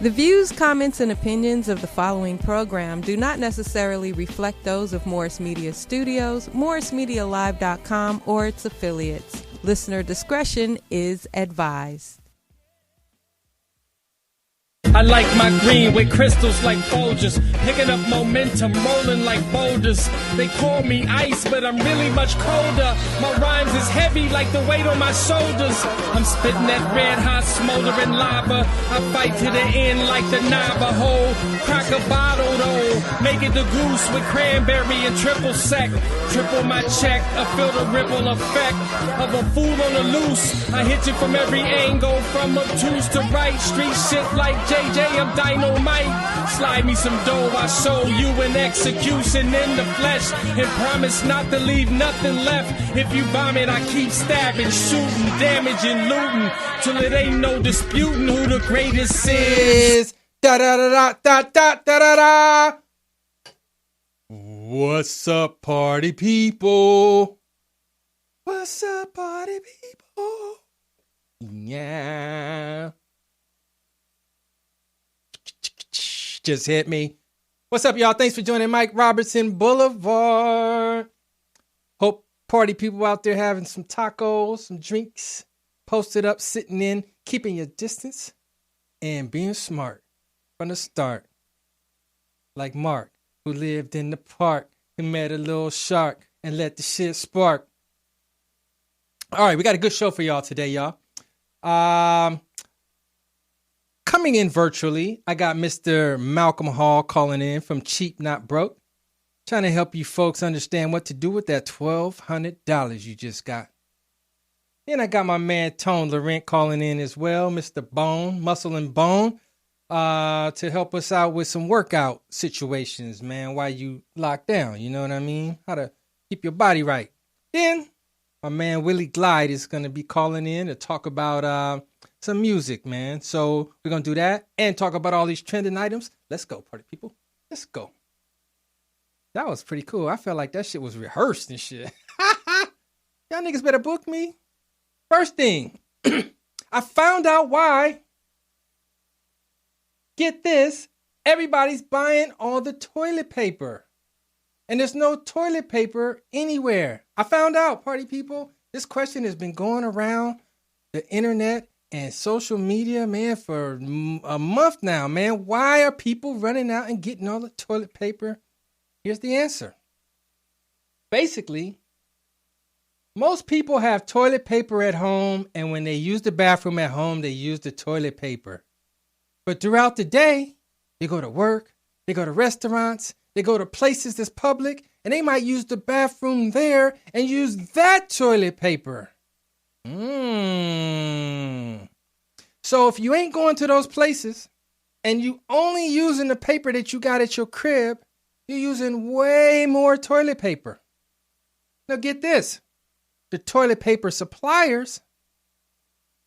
The views, comments, and opinions of the following program do not necessarily reflect those of Morris Media Studios, MorrisMediaLive.com, or its affiliates. Listener discretion is advised. I like my green with crystals like Folgers, picking up momentum, rolling like boulders. They call me ice, but I'm really much colder. My rhymes is heavy like the weight on my shoulders. I'm spitting that red hot smoldering lava. I fight to the end like the Navajo. Crack a bottle though, make it the goose with cranberry and triple sec. Triple my check, I feel the ripple effect of a fool on the loose. I hit you from every angle, from obtuse to right. Street shit like JJ, I'm dynamite. Slide me some dough, I show you an execution in the flesh, and promise not to leave nothing left. If you bomb it, I keep stabbing, shooting, damaging, looting, till it ain't no disputing who the greatest is. Da da da da da da da da. What's up, party people? What's up, party people? Yeah. Just hit me. What's up, y'all? Thanks for joining Mike Robertson Boulevard. Hope party people out there having some tacos, some drinks, posted up, sitting in, keeping your distance, and being smart from the start. Like Mark, who lived in the park and met a little shark and let the shit spark. All right, we got a good show for y'all today, y'all. Coming in virtually, I got Mr. Malcolm Hall calling in from Cheap Not Broke, trying to help you folks understand what to do with that $1,200 you just got. Then I got my man Tone Laurent calling in as well, Mr. Bone, Muscle and Bone, to help us out with some workout situations, man, while you lock down, you know what I mean? How to keep your body right. Then my man Willie Glide is going to be calling in to talk about some music, man. So we're going to do that and talk about all these trending items. Let's go, party people. Let's go. That was pretty cool. I felt like that shit was rehearsed and shit. Y'all niggas better book me. First thing, I found out why, get this, everybody's buying all the toilet paper. And there's no toilet paper anywhere. I found out, party people. This question has been going around the internet and social media, man, for a month now, man. Why are people running out and getting all the toilet paper? Here's the answer. Basically, most people have toilet paper at home, and when they use the bathroom at home, they use the toilet paper. But throughout the day, they go to work, they go to restaurants, they go to places that's public, and they might use the bathroom there and use that toilet paper. So if you ain't going to those places and you only using the paper that you got at your crib, you're using way more toilet paper. Now get this. The toilet paper suppliers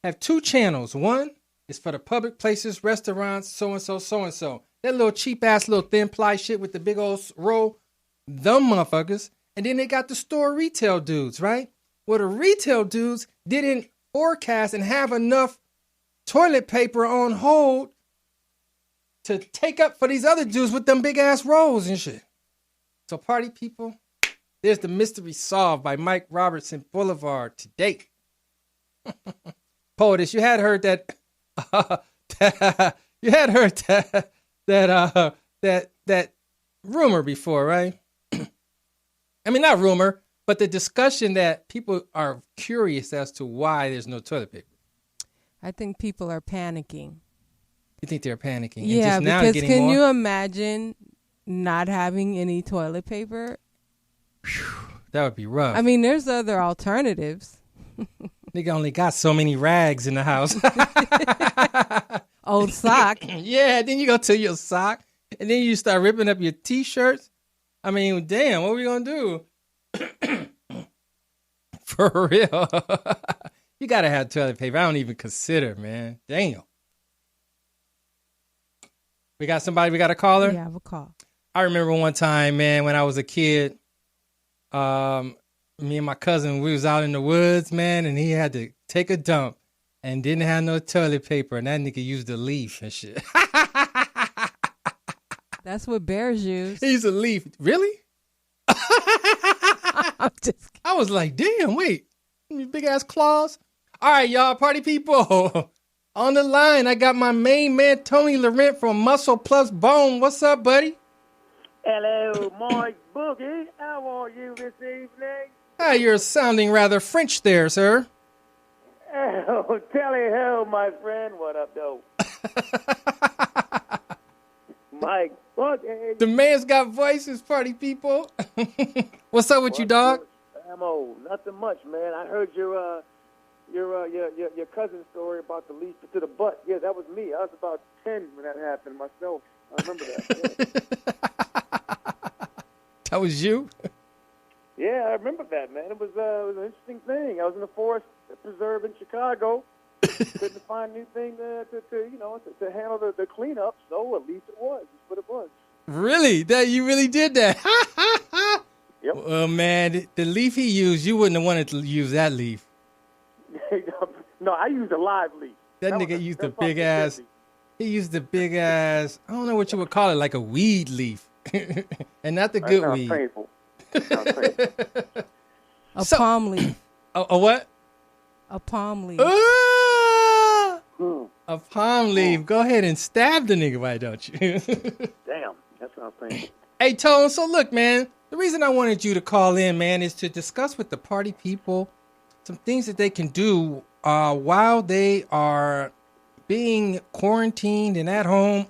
have two channels. One is for the public places, restaurants, so-and-so, so-and-so. That little cheap-ass little thin ply shit with the big old roll, them motherfuckers. And then they got the store retail dudes, right? Well, the retail dudes didn't forecast and have enough toilet paper on hold to take up for these other dudes with them big-ass rolls and shit. So, party people, there's the mystery solved by Mike Robertson Boulevard today. Poetess, you had heard that... you had heard that rumor before, right? I mean, not rumor, but the discussion that people are curious as to why there's no toilet paper. I think people are panicking. You think they're panicking? Yeah, and just now because can more? you imagine not having any toilet paper? That would be rough. I mean, there's other alternatives. Nigga only got so many rags in the house. Old sock. Yeah, then you go to your sock, and then you start ripping up your T-shirts. I mean, damn, what are we going to do? For real. You got to have toilet paper. I don't even consider, man. Damn. We got somebody, we got a caller? Yeah, I have a call. I remember one time, man, when I was a kid, me and my cousin, we was out in the woods, man, and he had to take a dump. and didn't have no toilet paper, and that nigga used a leaf and shit. That's what bears use. He used a leaf. Really? I'm just kidding. I was like, damn, wait. Big ass claws. All right, y'all, party people. On the line, I got my main man, Tony Laurent from Muscle Plus Bone. What's up, buddy? Hello, Mike Boogie. How are you this evening? Ah, you're sounding rather French there, sir. Oh, tally ho, my friend. What up, though? Mike Boogie. The man's got voices, party people. What's up with you, dog? Ammo, nothing much, man. I heard your cousin's story about the leaf to the butt. Yeah, that was me. I was about 10 when that happened myself. I remember that. Yeah. That was you? Yeah, I remember that, man. It was an interesting thing. I was in the forest preserve in Chicago. Couldn't find anything to handle the cleanup, so at least it was. That's what it was. Really? That you really did that? Yep. Well, man, the leaf he used, you wouldn't have wanted to use that leaf. No, I used a live leaf. That nigga used a big ass. He used the big ass. I don't know what you would call it, like a weed leaf, and not the good weed. Painful. Sounds painful. A palm leaf. A what? A palm leaf. A palm leaf. Go ahead and stab the nigga, why don't you? Damn, that sounds painful. Hey, Tone, so look, man, the reason I wanted you to call in, man, is to discuss with the party people some things that they can do while they are being quarantined and at home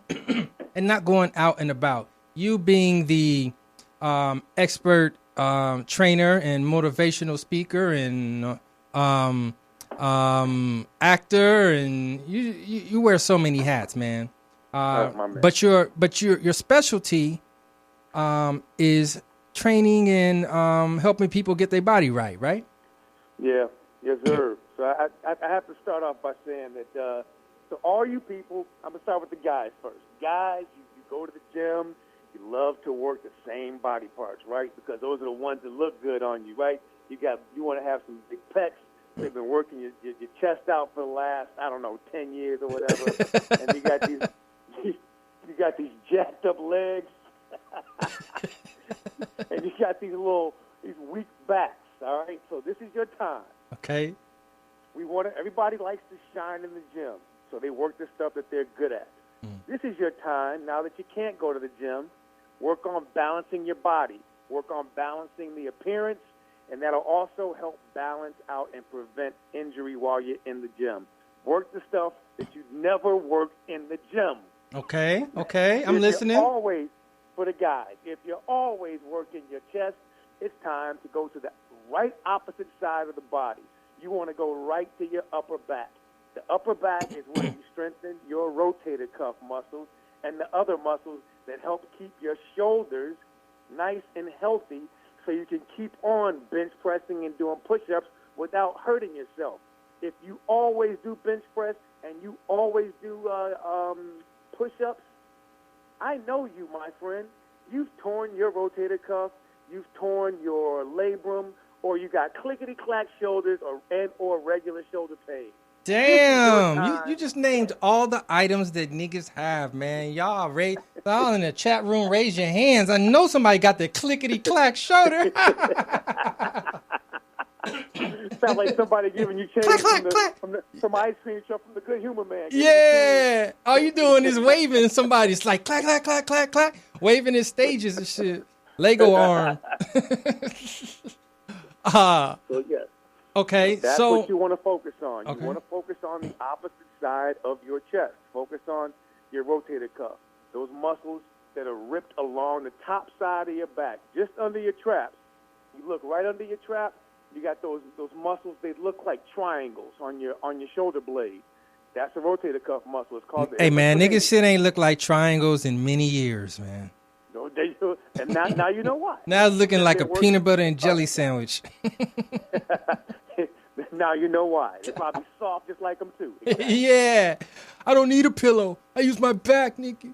and not going out and about. You being the expert trainer and motivational speaker and actor, and you wear so many hats, man. But your specialty is training and helping people get their body right? Yeah, yes, sir. So I have to start off by saying that, so all you people, I'm going to start with the guys first. Guys, you go to the gym, you love to work the same body parts, right? Because those are the ones that look good on you, right? You want to have some big pecs. They've been working your chest out for the last, 10 years or whatever. And you got these jacked up legs. And you got these weak backs, all right? So this is your time. Okay. Everybody likes to shine in the gym, so they work the stuff that they're good at. This is your time, now that you can't go to the gym, work on balancing your body, work on balancing the appearance, and that'll also help balance out and prevent injury while you're in the gym. Work the stuff that you never worked in the gym. Okay, I'm listening. For the guys, if you're always working your chest, it's time to go to the right opposite side of the body. You want to go right to your upper back. The upper back is where you strengthen your rotator cuff muscles and the other muscles that help keep your shoulders nice and healthy so you can keep on bench pressing and doing push-ups without hurting yourself. If you always do bench press and you always do push-ups, I know you, my friend. You've torn your rotator cuff, you've torn your labrum, or you got clickety-clack shoulders or regular shoulder pain. Damn, you just named all the items that niggas have, man. Y'all in the chat room, raise your hands. I know somebody got the clickety-clack shoulder. Sound like somebody giving you change from ice cream truck from the Good Humor Man. Yeah. All you doing is waving, and somebody's like, clack, clack, clack, clack, clack, waving his stages and shit. Lego arm. So, yes. Okay, That's so what you want to focus on. Okay. You want to focus on the opposite side of your chest. Focus on your rotator cuff. Those muscles that are ripped along the top side of your back, just under your traps. You look right under your trap, you got those muscles, they look like triangles on your shoulder blade. That's a rotator cuff muscle. It's called the niggas shit ain't look like triangles in many years, man. No, and now you know why. Now it's looking like a peanut butter and jelly sandwich. Now you know why. They're probably soft just like them, too. Exactly. Yeah. I don't need a pillow. I use my back, Nikki.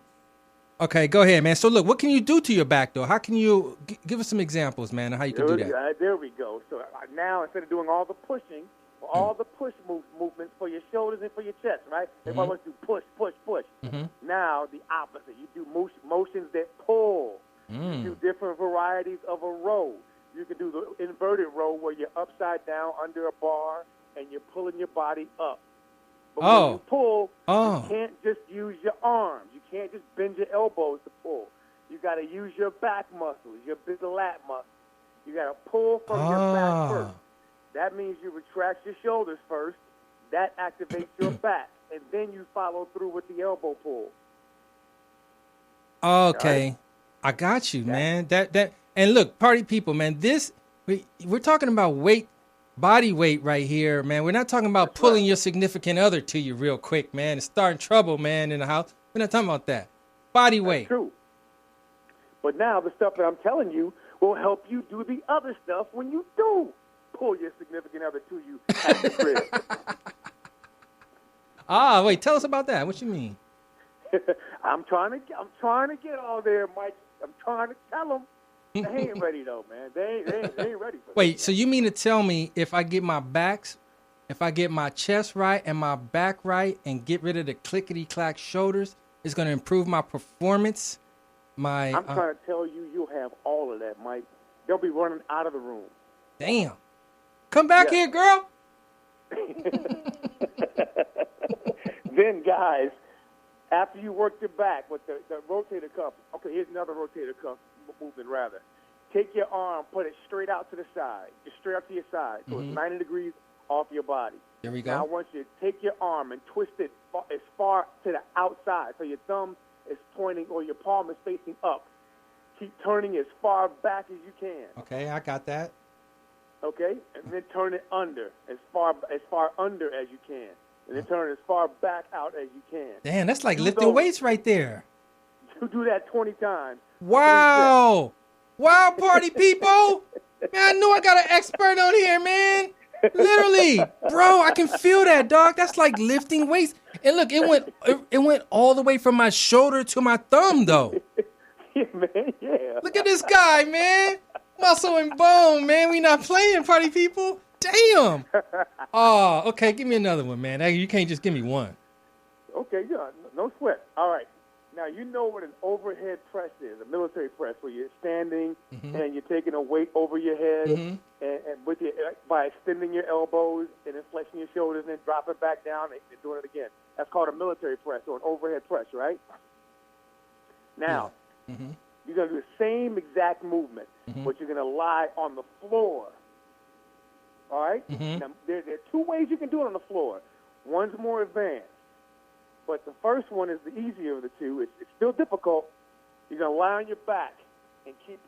Okay, go ahead, man. So, look, what can you do to your back, though? How can you give us some examples, man, of how you can do that? There we go. So now, instead of doing all the pushing for all the push movements for your shoulders and for your chest, right? Everybody wants to do push, push, push. Now, the opposite. You do motions that pull. You do different varieties of a row. You can do the inverted row where you're upside down under a bar and you're pulling your body up. But when you pull, you can't just use your arms. You can't just bend your elbows to pull. You got to use your back muscles, your big lat muscles. You got to pull from your back first. That means you retract your shoulders first. That activates your back, and then you follow through with the elbow pull. Okay, right? I got you, man. That and look, party people, man. We're talking about body weight right here, man. We're not talking about pulling your significant other to you real quick, man, and starting trouble, man, in the house. We're not talking about that. Body weight. That's true. But now the stuff that I'm telling you will help you do the other stuff when you do pull your significant other to you at the crib. Wait, tell us about that. What you mean? I'm trying to get all there, Mike. I'm trying to tell them. They ain't ready though, man. They ain't ready for Wait, so you mean to tell me if I get my chest right and my back right and get rid of the clickety-clack shoulders, it's going to improve my performance? I'm trying to tell you, you'll have all of that, Mike. They'll be running out of the room. Damn. Come back here, girl. Then, guys, after you work your back with the rotator cuff, okay, here's another rotator cuff movement, rather. Take your arm, put it straight out to the side, just straight out to your side, so it's 90 degrees off your body. There we go. Now, I want you to take your arm and twist it as far to the outside, so your thumb is pointing or your palm is facing up. Keep turning as far back as you can. Okay, I got that. Okay, and then turn it under, as far under as you can. And then turn it as far back out as you can. Damn, that's like lifting weights right there. You do that 20 times. Wow. Wow, party people. Man, I knew I got an expert on here, man. Literally. Bro, I can feel that, dog. That's like lifting weights. And look, it went all the way from my shoulder to my thumb, though. Yeah, man, yeah. Look at this guy, man. Muscle and bone, man. We not playing, party people. Damn. Oh, okay. Give me another one, man. You can't just give me one. Okay, yeah. No sweat. All right. Now, you know what an overhead press is, a military press, where you're standing and you're taking a weight over your head and by extending your elbows and then flexing your shoulders and then dropping back down and doing it again. That's called a military press or an overhead press, right? Now, you're going to do the same exact movement, but you're going to lie on the floor. All right? Now, there are two ways you can do it on the floor. One's more advanced. But the first one is the easier of the two. It's still difficult. You're going to lie on your back and keep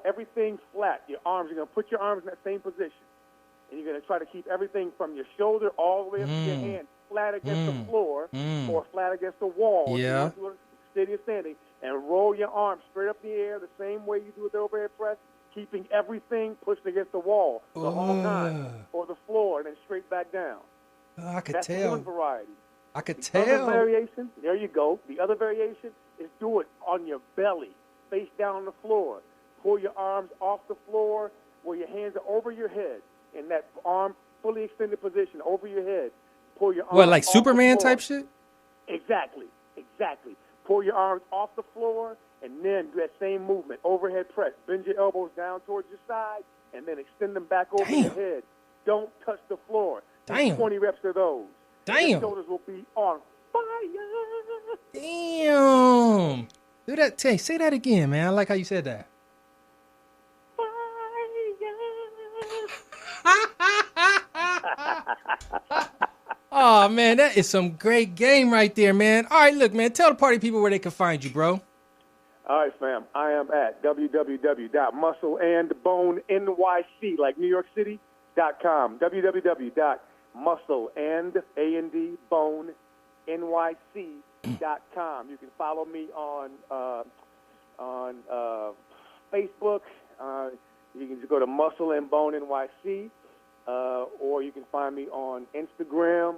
everything flat. You're going to put your arms in that same position. And you're going to try to keep everything from your shoulder all the way up to your hand flat against the floor or flat against the wall. Yeah. You do it steady and standing. And roll your arms straight up in the air the same way you do with the overhead press, keeping everything pushed against the wall the whole time or the floor and then straight back down. I could That's tell. one variety. I could The other tell. variation, there you go. The other variation is do it on your belly, face down on the floor. Pull your arms off the floor where your hands are over your head in that arm fully extended position over your head. Pull your arms What, like off Superman the floor. type shit? Exactly. Pull your arms off the floor and then do that same movement, overhead press. Bend your elbows down towards your side and then extend them back over your head. Don't touch the floor. Damn. 20 reps of those. Damn. Your shoulders will be on fire. Damn. Do that. Say that again, man. I like how you said that. Oh, man, that is some great game right there, man. All right, look, man, tell the party people where they can find you, bro. All right, fam. I am at www.muscleandbonenyc, like New York City.com. www.muscleandbonenyc.com. You can follow me on Facebook. You can just go to Muscle and Bone NYC, or you can find me on Instagram.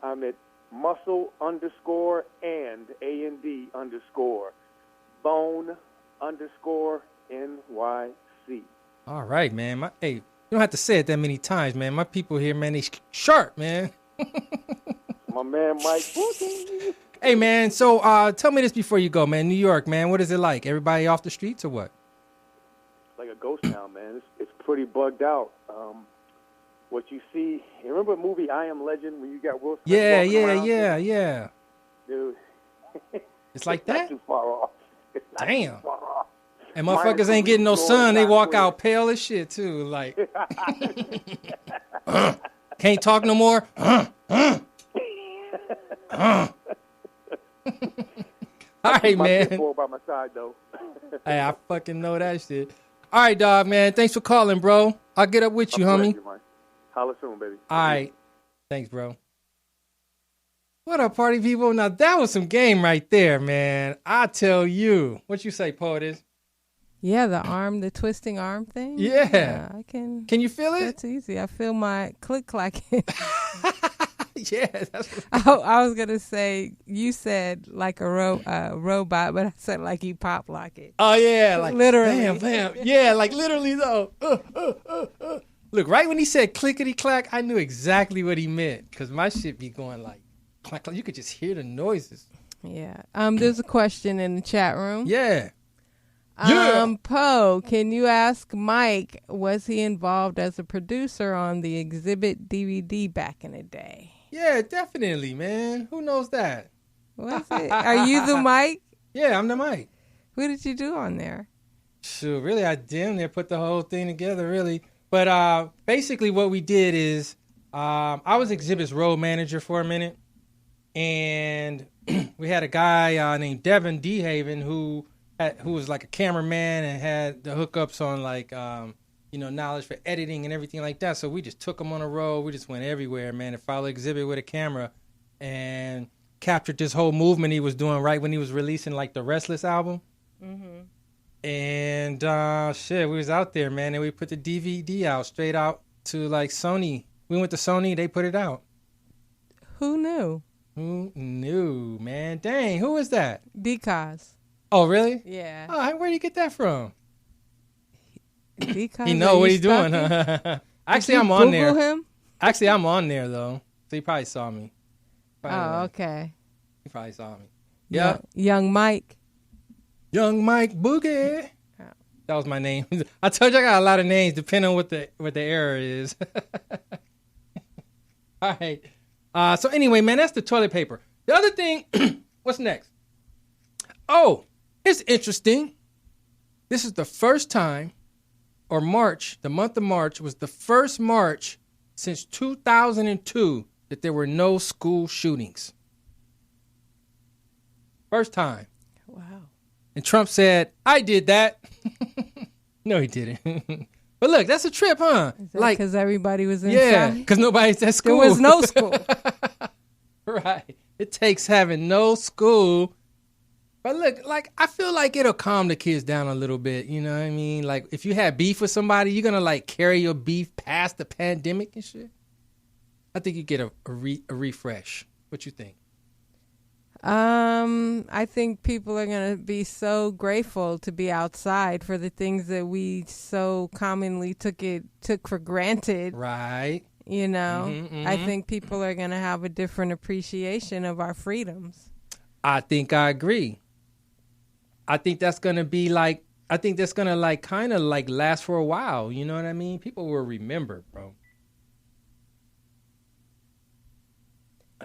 I'm at muscle_and_bone_NYC. All right, man. Hey, don't have to say it that many times, man. My people here, man, they sharp, man. My man Mike Boogie. Hey, man, so tell me this before you go, man. New York, man, what is it like? Everybody off the streets or what? Like a ghost town, man. It's pretty bugged out. What you see, you remember the movie I Am Legend when you got Will Smith walking around? Yeah. Dude. It's like Not that? too far off. It's not Damn. too far off. And motherfuckers ain't getting no sun. They walk out pale as shit, too. Like, can't talk no more. All right, man. By my side, though. Hey, I fucking know that shit. All right, dog, man. Thanks for calling, bro. I'll get up with you, homie. Holla soon, baby. All right. Thanks, bro. What up, party people? Now, that was some game right there, man. I tell you. What you say, Poetess? Yeah, the twisting arm thing. Yeah. I can. Can you feel it? That's easy. I feel my click clacking. Yeah. That's what I was going to say, you said like a robot, but I said like you pop lock it. Oh, yeah. Like, literally. Bam, bam. Yeah, like literally, though. Look, right when he said clickety clack, I knew exactly what he meant. Because my shit be going like clack, clack. You could just hear the noises. Yeah. There's a question in the chat room. Yeah. Poe, can you ask Mike, was he involved as a producer on the Exhibit DVD back in the day? Yeah, definitely, man. Who knows that? Was it? Are you the Mike? Yeah, I'm the Mike. What did you do on there? Shoot, really, I damn near put the whole thing together, really. But basically what we did is I was Exhibit's road manager for a minute. And we had a guy named Devin DeHaven who was like a cameraman and had the hookups on like, knowledge for editing and everything like that. So we just took him on the road. We just went everywhere, man, and followed Exhibit with a camera and captured this whole movement he was doing right when he was releasing like the Restless album. Mm-hmm. And we was out there, man, and we put the DVD out straight out to like Sony. We went to Sony, they put it out. Who knew? Who knew, man? Dang, who is that? Because. Oh, really? Yeah. Oh, where did you get that from? Because he know what he's doing, huh? Actually, I'm on there. Him? Actually, I'm on there, though. So he probably saw me. Okay. He probably saw me. Yeah. Young Mike. Young Mike Boogie. Oh. That was my name. I told you I got a lot of names depending on what the error is. All right. So anyway, man, that's the toilet paper. The other thing, what's next? Oh, it's interesting. This is the first time, or March, the month of March was the first March since 2002 that there were no school shootings. First time. Wow. And Trump said, I did that. No, he didn't. But look, that's a trip, huh? Like, because everybody was inside? Yeah, because nobody's at school. There was no school. Right. It takes having no school. But look, like, I feel like it'll calm the kids down a little bit. You know what I mean? Like, if you have beef with somebody, you're going to, like, carry your beef past the pandemic and shit. I think you get a refresh. What you think? I think people are going to be so grateful to be outside for the things that we so commonly took for granted. Right. You know, I think people are going to have a different appreciation of our freedoms. I think I agree. I think that's going to be like, kind of like last for a while. You know what I mean? People will remember, bro.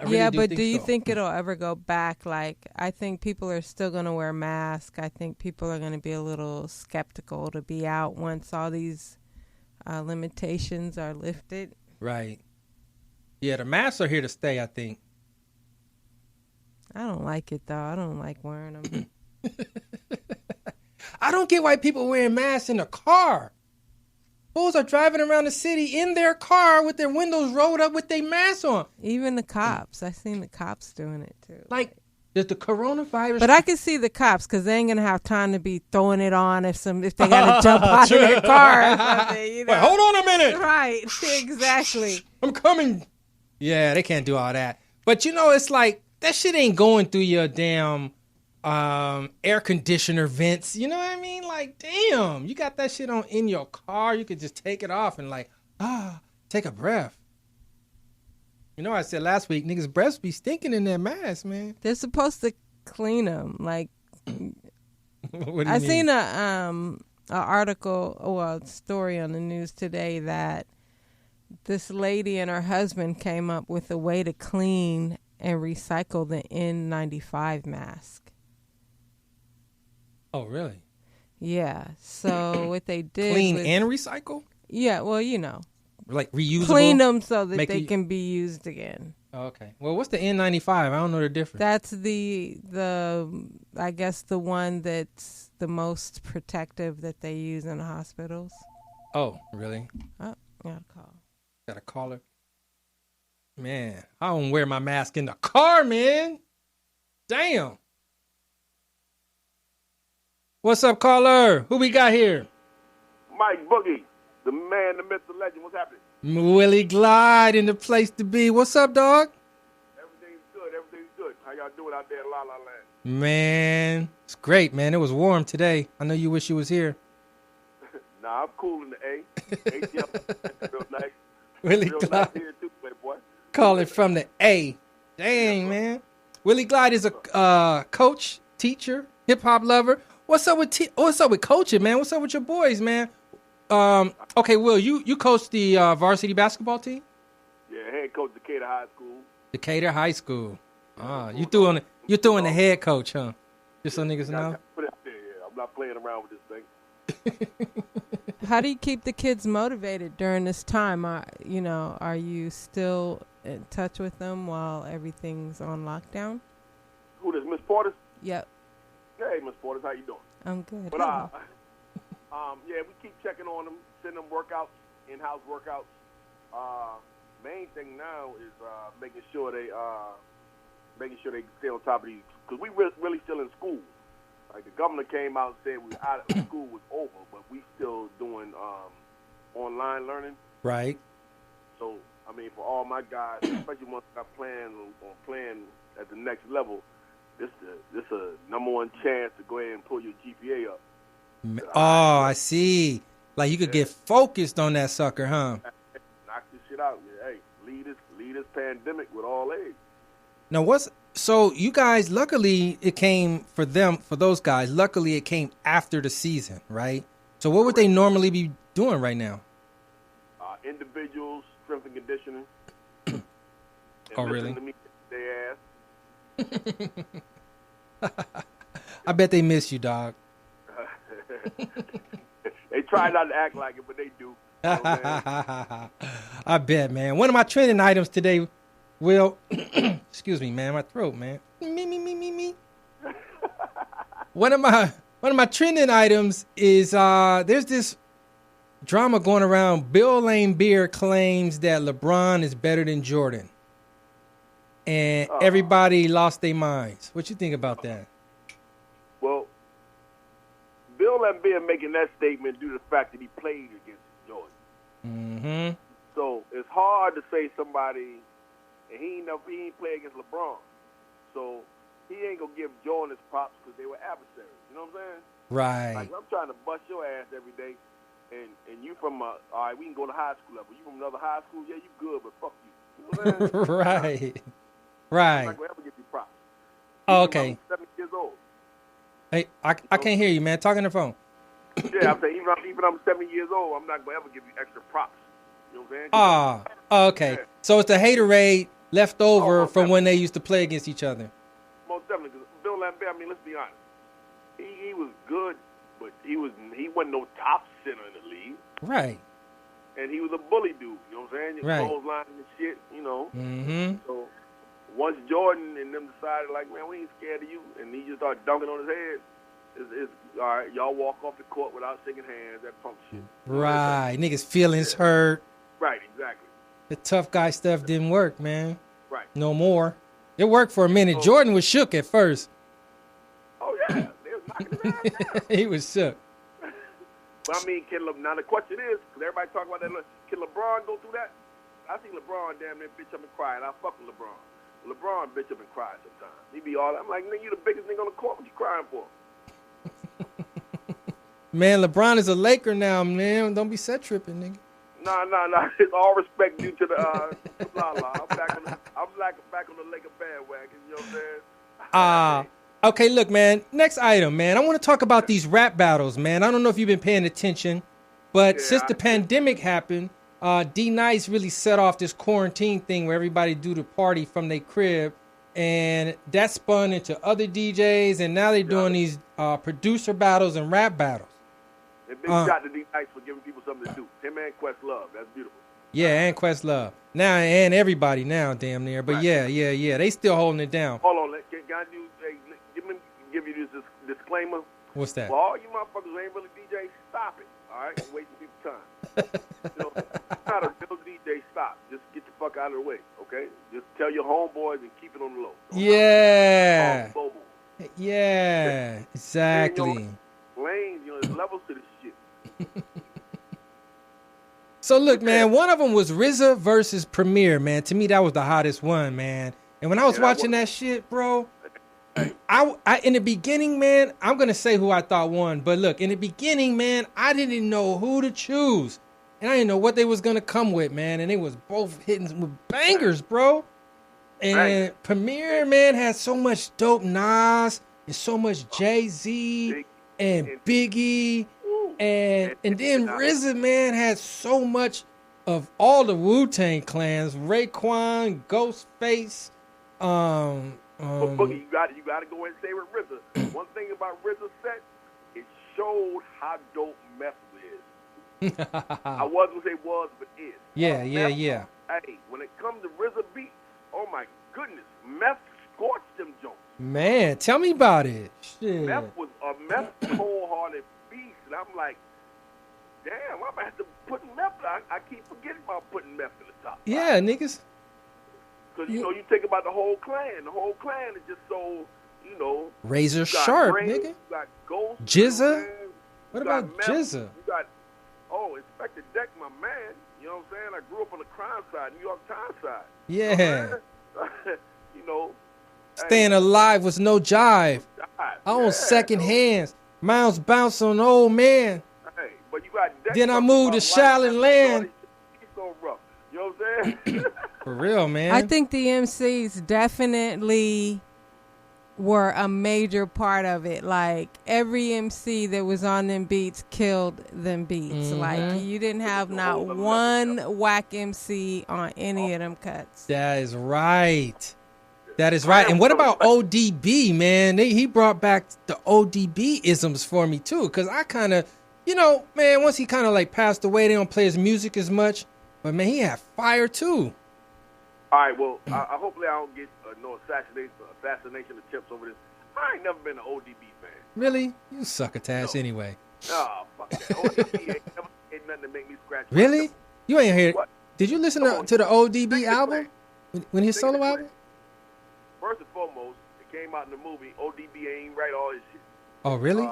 Yeah, but do you think it'll ever go back? Like, I think people are still going to wear masks. I think people are going to be a little skeptical to be out once all these limitations are lifted. Right. Yeah, the masks are here to stay, I think. I don't like it, though. I don't like wearing them. I don't get why people wearing masks in a car. Fools are driving around the city in their car with their windows rolled up with their masks on. Even the cops. I've seen the cops doing it, too. Like, does the coronavirus... But I can see the cops, because they ain't going to have time to be throwing it on if they got to jump out of their car or something. You know? Wait, hold on a minute. Right. Exactly. I'm coming. Yeah, they can't do all that. But, you know, it's like, that shit ain't going through your damn air conditioner vents. You know what I mean? Like, damn, you got that shit on in your car. You could just take it off and like Take a breath. You know, I said last week, niggas' breaths be stinking in their mask, man. They're supposed to clean them. Like, What do you I mean? seen a article, a story on the news today that this lady and her husband came up with a way to clean and recycle the N95 mask. Oh, really? Yeah. So what they did Clean was, and recycle? yeah, well, you know, Like reusable? clean them so that Make they it- can be used again. Oh, okay. Well, what's the N95? I don't know the difference. That's the I guess the one that's the most protective that they use in the hospitals. Oh, really? Oh, got a call. Got a caller? Man, I don't wear my mask in the car, man. Damn. What's up, caller? Who we got here? Mike Boogie, the man, the myth, the legend. What's happening? Willie Glide in the place to be. What's up, dog? Everything's good. Everything's good. How y'all doing out there in La La Land? Man, it's great, man. It was warm today. I know you wish you was here. Nah, I'm cool in the A. ATL, real nice. Willie Real nice Glide here too, playboy. calling from the A. Dang, man. Willie Glide is a coach, teacher, hip hop lover. What's up with coaching, man? What's up with your boys, man? Okay, Will, you coach the varsity basketball team? Yeah, head coach Decatur High School. Decatur High School. You throwing the head coach, huh? Just so niggas know. Put it out there, yeah. I'm not playing around with this thing. How do you keep the kids motivated during this time? Are you still in touch with them while everything's on lockdown? Who this, Miss Porter? Yep, Hey, Miss Porter, how you doing? I'm good. But yeah, we keep checking on them, sending them workouts, in-house workouts. Main thing now is making sure they stay on top of these, because we really still in school. Like the governor came out and said school was over, but we still doing online learning. Right. So I mean, for all my guys, especially once I plan on playing at the next level, this a number one chance to go ahead and pull your GPA up. Oh, I see. Like you could get focused on that sucker, huh? Knock this shit out. Yeah, hey, lead this pandemic with all age. Now, so you guys, luckily it came for those guys, luckily it came after the season, right? So what would they normally be doing right now? Individuals, strength and conditioning. And Oh, really? listen to me, their ass. I bet they miss you, dog. They try not to act like it, but they do. You know what I'm saying? I bet, man. One of my trending items today, Will, excuse me, man, my throat, man. Me. One of my trending items is there's this drama going around. Bill Laimbeer claims that LeBron is better than Jordan, and everybody lost their minds. What you think about that? Well, Bill Laimbeer making that statement due to the fact that he played against Jordan. Mm-hmm. So it's hard to say somebody, and he ain't play against LeBron. So he ain't gonna give Jordan his props because they were adversaries. You know what I'm saying? Right. Like I'm trying to bust your ass every day, and you from all right, we can go to high school level. You from another high school? Yeah, you good, but fuck you. You know what I'm saying? Right. I'm Right. not gonna ever give you props. Oh, okay. I'm 7 years old. Hey, I can't hear you, man. Talk on the phone. Yeah, I'm saying even I'm 7 years old, I'm not gonna ever give you extra props. You know what I'm saying? Okay. Yeah. So it's the haterade left over most from when they used to play against each other. Most definitely, because Bill Laimbeer, I mean, let's be honest. He was good, but he wasn't no top center in the league. Right. And he was a bully dude, you know what I'm saying? Right. Clothesline and shit, you know. Mm-hmm. So once Jordan and them decided, like, man, we ain't scared of you, and he just started dunking on his head, it's all right, y'all walk off the court without shaking hands, that punk shit. Right. Niggas' feelings hurt. Right, exactly. The tough guy stuff didn't work, man. Right. No more. It worked for a minute. Jordan was shook at first. Oh, yeah. They was knocking his ass down. He was shook. But I mean, now the question is, because everybody talk about that, can LeBron go through that? I see LeBron damn near bitch up and cry, and I fuck with LeBron. LeBron bitch up and cry sometimes. He be all, I'm like, nigga, you the biggest nigga on the court. What you crying for? Man, LeBron is a Laker now, man. Don't be set tripping, nigga. Nah. It's all respect due to the la. I'm back on the Laker bandwagon. You know what I'm saying? Okay, look, man. Next item, man. I want to talk about these rap battles, man. I don't know if you've been paying attention, but since the pandemic happened, D Nice really set off this quarantine thing where everybody do the party from their crib, and that spun into other DJs, and now they're doing these producer battles and rap battles. And big shout to D Nice for giving people something to do. Him and Questlove, that's beautiful. Yeah, and Questlove. Now, and everybody now, damn near. But yeah. They still holding it down. Hold on, give you this disclaimer. What's that? For all you motherfuckers who ain't really DJ, stop it. All right, you're wasting people's time. You know, not a real DJ. Stop. Just get the fuck out of the way. Okay. Just tell your homeboys and keep it on the low. Yeah. Yeah. Exactly. Lane, there's levels to this shit. So look, man, one of them was RZA versus Premier, man. To me, that was the hottest one, man. And when I was watching that shit, bro, I in the beginning, man, I'm gonna say who I thought won, but look, in the beginning, man, I didn't know who to choose, and I didn't know what they was gonna come with, man. And they was both hitting with bangers, bro. And Premier, man, had so much dope Nas and so much Jay-Z and Biggie, and then RZA, man, had so much of all the Wu-Tang clans, Raekwon, Ghostface, But Boogie, you got to go and stay with RZA. One thing about RZA's set, it showed how dope Meth is. I wasn't gonna say was, but is. Yeah. Hey, when it comes to RZA beats, oh my goodness, Meth scorched them joints. Man, tell me about it. Shit. Meth was a Meth cold-hearted beast, and I'm like, damn, I'm gonna have to put Meth. I keep forgetting about putting Meth in the top. Yeah, niggas. Because, you think about the whole clan. The whole clan is just so, razor sharp, Brain, nigga. You got Ghost. Jizza? What about Meth, Jizza? You got, Inspector Deck, my man. You know what I'm saying? I grew up on the crime side, New York Times side. Yeah. You Staying alive was no jive. I own second hands. Miles bounce on the old man. Hey, but you got Deck. Then I moved to Shaolin Land. He's so rough. You know what I'm saying? For real, man. I think the MCs definitely were a major part of it. Like, every MC that was on them beats killed them beats. Mm-hmm. Like, you didn't have not one whack MC on any of them cuts. That is right. And what about ODB, man? He brought back the ODB isms for me, too. Because I kind of, man, once he kind of like passed away, they don't play his music as much. But, man, he had fire, too. All right, well, hopefully I don't get no assassination attempts over this. I ain't never been an ODB fan. Really? You succotash anyway. Oh, fuck that. ODB ain't nothing to make me scratch. Really? You ain't hear it. What? Did you listen to the ODB album? When his solo album? First and foremost, it came out in the movie. ODB ain't write all this shit. Oh, really?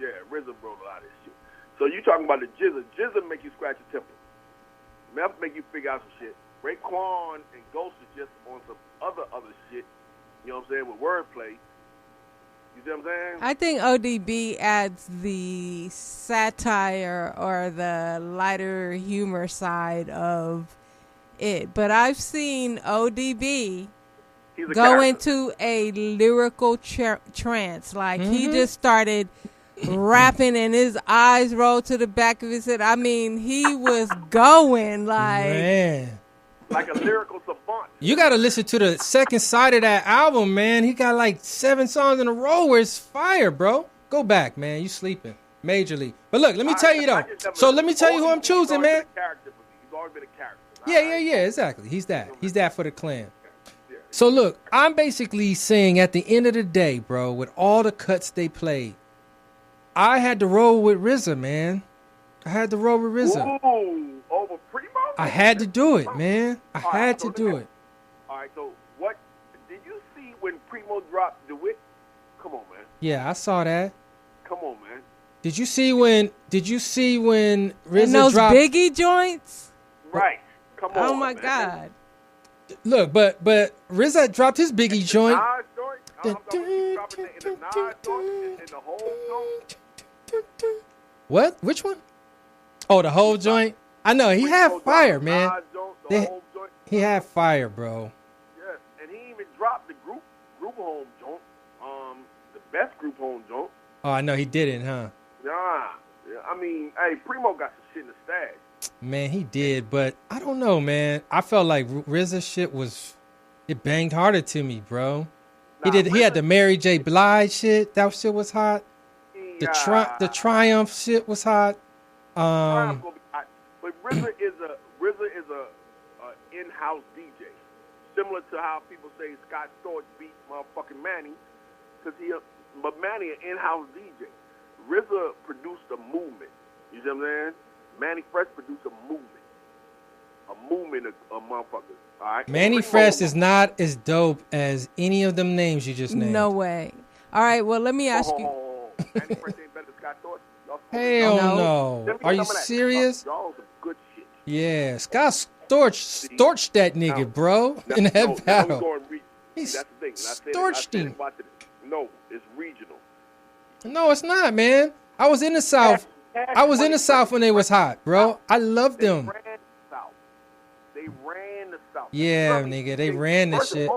Yeah, RZA wrote a lot of this shit. So you talking about the Jizza. Jizza make you scratch your temple. Meth make you figure out some shit. Raekwon and Ghost is just on some other shit, you know what I'm saying, with wordplay. You see what I'm saying? I think ODB adds the satire or the lighter humor side of it. But I've seen ODB go into a lyrical trance. Like, he just started rapping and his eyes rolled to the back of his head. I mean, he was going like a lyrical savant. You got to listen to the second side of that album, man. He got like 7 songs in a row where it's fire, bro. Go back, man. You sleeping majorly. But look, let me tell you though. So let me tell you who I'm choosing, man. He's always been a character. Yeah, exactly. He's that for the clan. So look, I'm basically saying at the end of the day, bro, with all the cuts they played, I had to roll with RZA, man. I had to roll with RZA. Ooh, over Primo? I had to do it, man. I had to do it. All right, so what did you see when Primo dropped DeWitt? Come on, man. Yeah, I saw that. Come on, man. Did you see when RZA and those dropped Biggie joints? Right. Come on. Oh my man. God. Look, but RZA dropped his Biggie joint. Nas joint? I'm dropping in the Nas joint, in the whole joint. What? Which one? Oh, the whole joint? I know he had fire, man. The home joint. He had fire, bro. Yes, and he even dropped the group home joint. The best group home joint. Oh, I know he didn't, huh? Nah, yeah, I mean, hey, Primo got some shit in the stash. Man, he did, but I don't know, man. I felt like RZA shit it banged harder to me, bro. He had the Mary J. Blige shit. That shit was hot. The Triumph shit was hot. Triumph gonna be hot. But RZA is a in-house DJ, similar to how people say Scott Storch beat motherfucking Manny, but Manny an in-house DJ. RZA produced a movement. You see what I'm saying? Manny Fresh produced a movement of motherfuckers. All right. Manny Fresh is not as dope as any of them names you just named. No way. All right. Well, let me ask you. Manny Fresh ain't better than Scott Storch. Hell no. Are you serious? Y'all some good shit. Yeah, Scott Storch that nigga, bro, in that battle. He's storched him. No, it's regional. No, it's not, man. I was in the South. I was in the South when they was hot, bro. I loved them. They ran the South. Yeah, nigga, they ran the shit.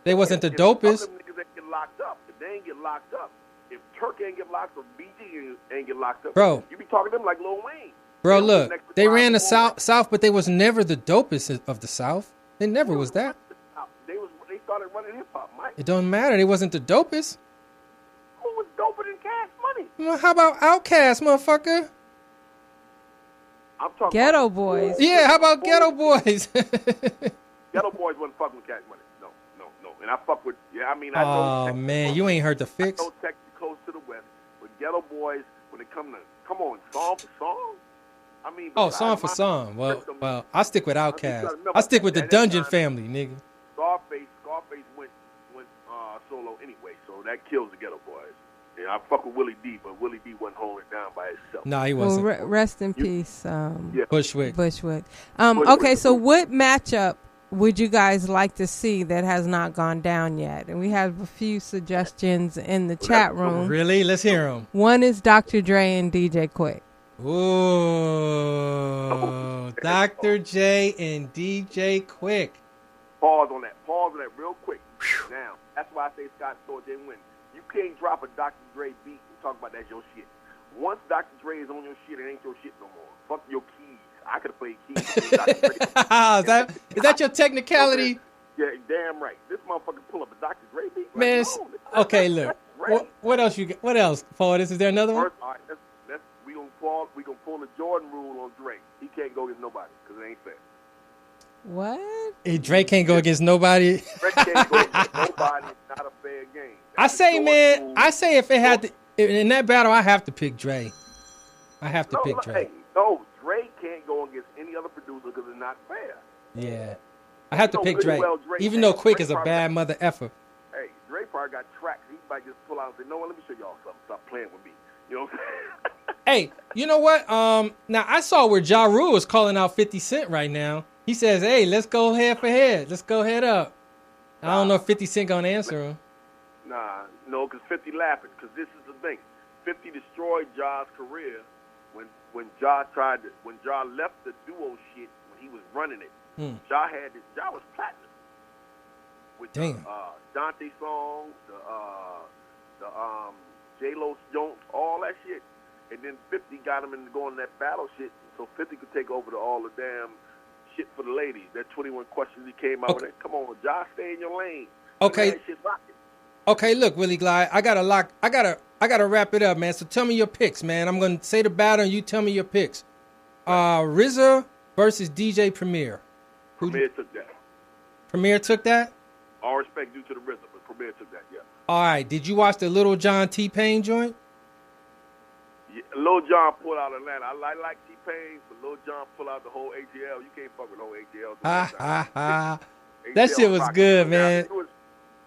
They wasn't the dopest. Some niggas ain't get locked up. If they ain't get locked up, if Turk ain't get locked up, BG ain't get locked up, bro, you be talking to them like Lil Wayne. Bro, look, they ran the South, but they was never the dopest of the South. They never was that. They started running hip hop, Mike. It don't matter. They wasn't the dopest. Who was doper than Cash Money? Well, how about Outkast, motherfucker? I'm talking Ghetto about Boys. Yeah, how about Ghetto Boys? Ghetto Boys wasn't fucking with Cash Money. No. And I fuck with, I know. Oh, man, you ain't heard the fix. I know Texas close to the west, but Ghetto Boys, when it come on, song for song. I mean, song for song. Well, I stick with Outkast. I stick with the Dungeon family, nigga. Scarface went solo anyway, so that kills the Ghetto Boys. Yeah, I fuck with Willie D, but Willie D wasn't holding it down by himself. No, he wasn't. Well, rest in peace, Bushwick. Okay, so what matchup would you guys like to see that has not gone down yet? And we have a few suggestions in the chat room. Really? Let's hear them. One is Dr. Dre and DJ Quick. Ooh, Dr. J and DJ Quick. Pause on that real quick. Now, that's why I say Scott Storch didn't win. You can't drop a Dr. Dre beat and talk about that's your shit. Once Dr. Dre is on your shit, it ain't your shit no more. Fuck your keys. I could have played keys. Is that your technicality? Yeah, damn right. This motherfucker pull up a Dr. Dre beat. Man, okay, look. What else you got? What else, Fortis? Is there another one? All right, we gonna pull the Jordan rule on Dre. He can't go against nobody because it ain't fair. What? Hey, Drake can't go against nobody. Drake can't go against nobody. It's not a fair game. I say if it had to, in that battle, I have to pick Dre. I have to pick Dre. No, Dre can't go against any other producer because it's not fair. Yeah. I have to pick Dre. Even though Quick is a bad mother effer. Hey, Dre probably got tracks. He might just pull out and say, no, let me show y'all something. Stop playing with me. You know what I'm saying? Hey, you know what? Now, I saw where Ja Rule is calling out 50 Cent right now. He says, hey, let's go head for head. Let's go head up. I don't know if 50 Cent going to answer him. Nah, no, because 50 laughing. Because this is the thing. 50 destroyed Ja's career when Ja left the duo shit when he was running it. Ja was platinum. With the Dante songs, the J-Lo Jones, all that shit. And then 50 got him into going that battle shit, so 50 could take over all the damn shit for the ladies. That 21 Questions he came out with. Come on, Josh, stay in your lane. Okay. Okay, look, Willie Glide, I gotta wrap it up, man. So tell me your picks, man. I'm gonna say the battle and you tell me your picks. RZA versus DJ Premier. Premier took that. Premier took that? All respect due to the RZA, but Premier took that, yeah. All right. Did you watch the Little John T-Pain joint? Yeah, Lil Jon pulled out Atlanta. I like T-Pain, but Lil Jon pulled out the whole ATL. You can't fuck with the whole ATL. That shit was good, man.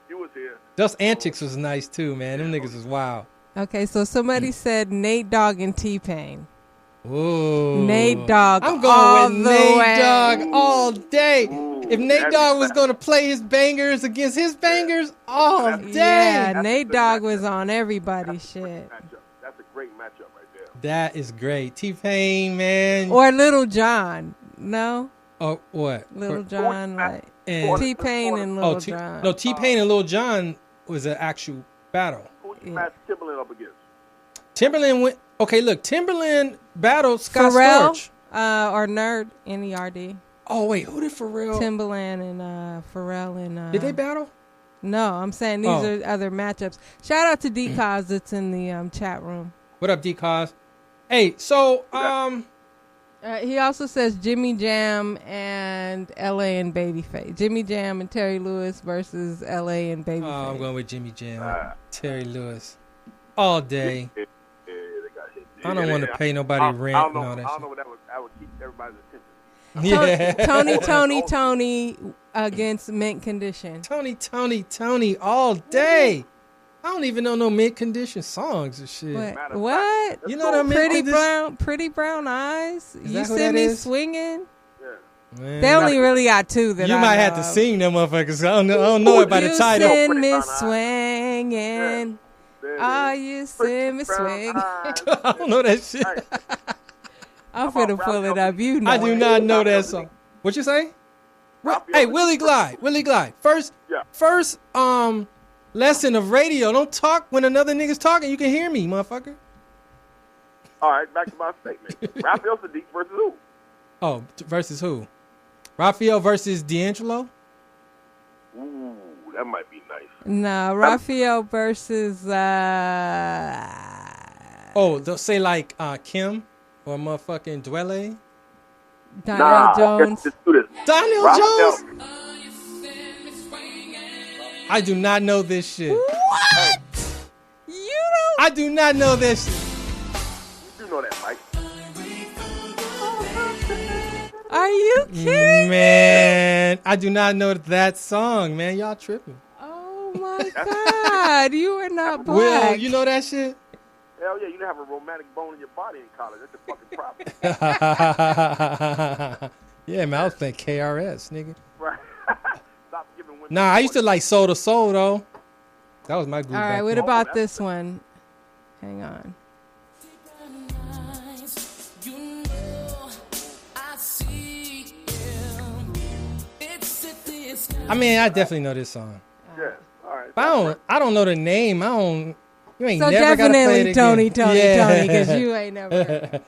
You was here. Those antics was nice too, man. Them niggas was wild. Okay, so somebody said Nate Dogg and T-Pain. Ooh. Nate Dogg. I'm going with Nate Dogg all day. If Nate Dogg was going to play his bangers against his bangers all day. Yeah, Nate Dogg was on everybody's shit. That's a great matchup right there. That is great. T-Pain, man. Or Little John. No, Oh, what? Little John, like And T-Pain and Little John. No, T-Pain and Lil Jon was an actual battle. Who you match Timberland up against? Timberland went. Okay, look, Timberland battled Scott Pharrell, Storch. or Nerd, N-E-R-D. Oh wait, who did Pharrell? Timberland and Pharrell and. Did they battle? No, I'm saying these are other matchups. Shout out to D-Cause that's in the chat room. What up, D-Cause? Hey, so he also says Jimmy Jam and L.A. and Babyface. Jimmy Jam and Terry Lewis versus L.A. and Babyface. Oh, I'm going with Jimmy Jam, Terry Lewis, all day. Yeah, they got hit. I don't want to pay nobody rent and all that I don't shit. know what that would keep everybody's attention. Tony against Mint Condition. Tony, all day. I don't even know no mint condition songs and shit. What? You know what I mean? Pretty brown eyes. Is You that who send that me is? swinging. Yeah. Man, They only really got two that you I might know have to of. sing them motherfuckers. I don't know it by the You title. send me swinging. Oh, you send me swinging. I don't know that shit. I'm finna pull it up. You know. I do not know that song. What you say? Hey, Willie Glide. First lesson of radio. Don't talk when another nigga's talking. You can hear me, motherfucker. All right, back to my statement. Raphael Sadiq versus who? Oh, versus who? Raphael versus D'Angelo? Ooh, that might be nice. No, Raphael versus. They'll say like Kim or motherfucking Dwelle. Daniel Jones. Let's do this. Daniel Raphael. Jones? I do not know this shit. What? You don't. I do not know this shit. You know that, Mike. Are you kidding? Man, I do not know that song, man. Y'all tripping. Oh my God, you are not black. Will, you know that shit? Hell yeah, you didn't have a romantic bone in your body in college. That's a fucking problem. Yeah, man, I was playing KRS, nigga. Right. Stop giving women. Nah, I used to like Soul to Soul, though. That was my group. All right, what about this one? Hang on. I mean, I definitely know this song. Yeah, all right. But I don't know the name. You ain't So never gotta play it definitely again. Tony, because you ain't never.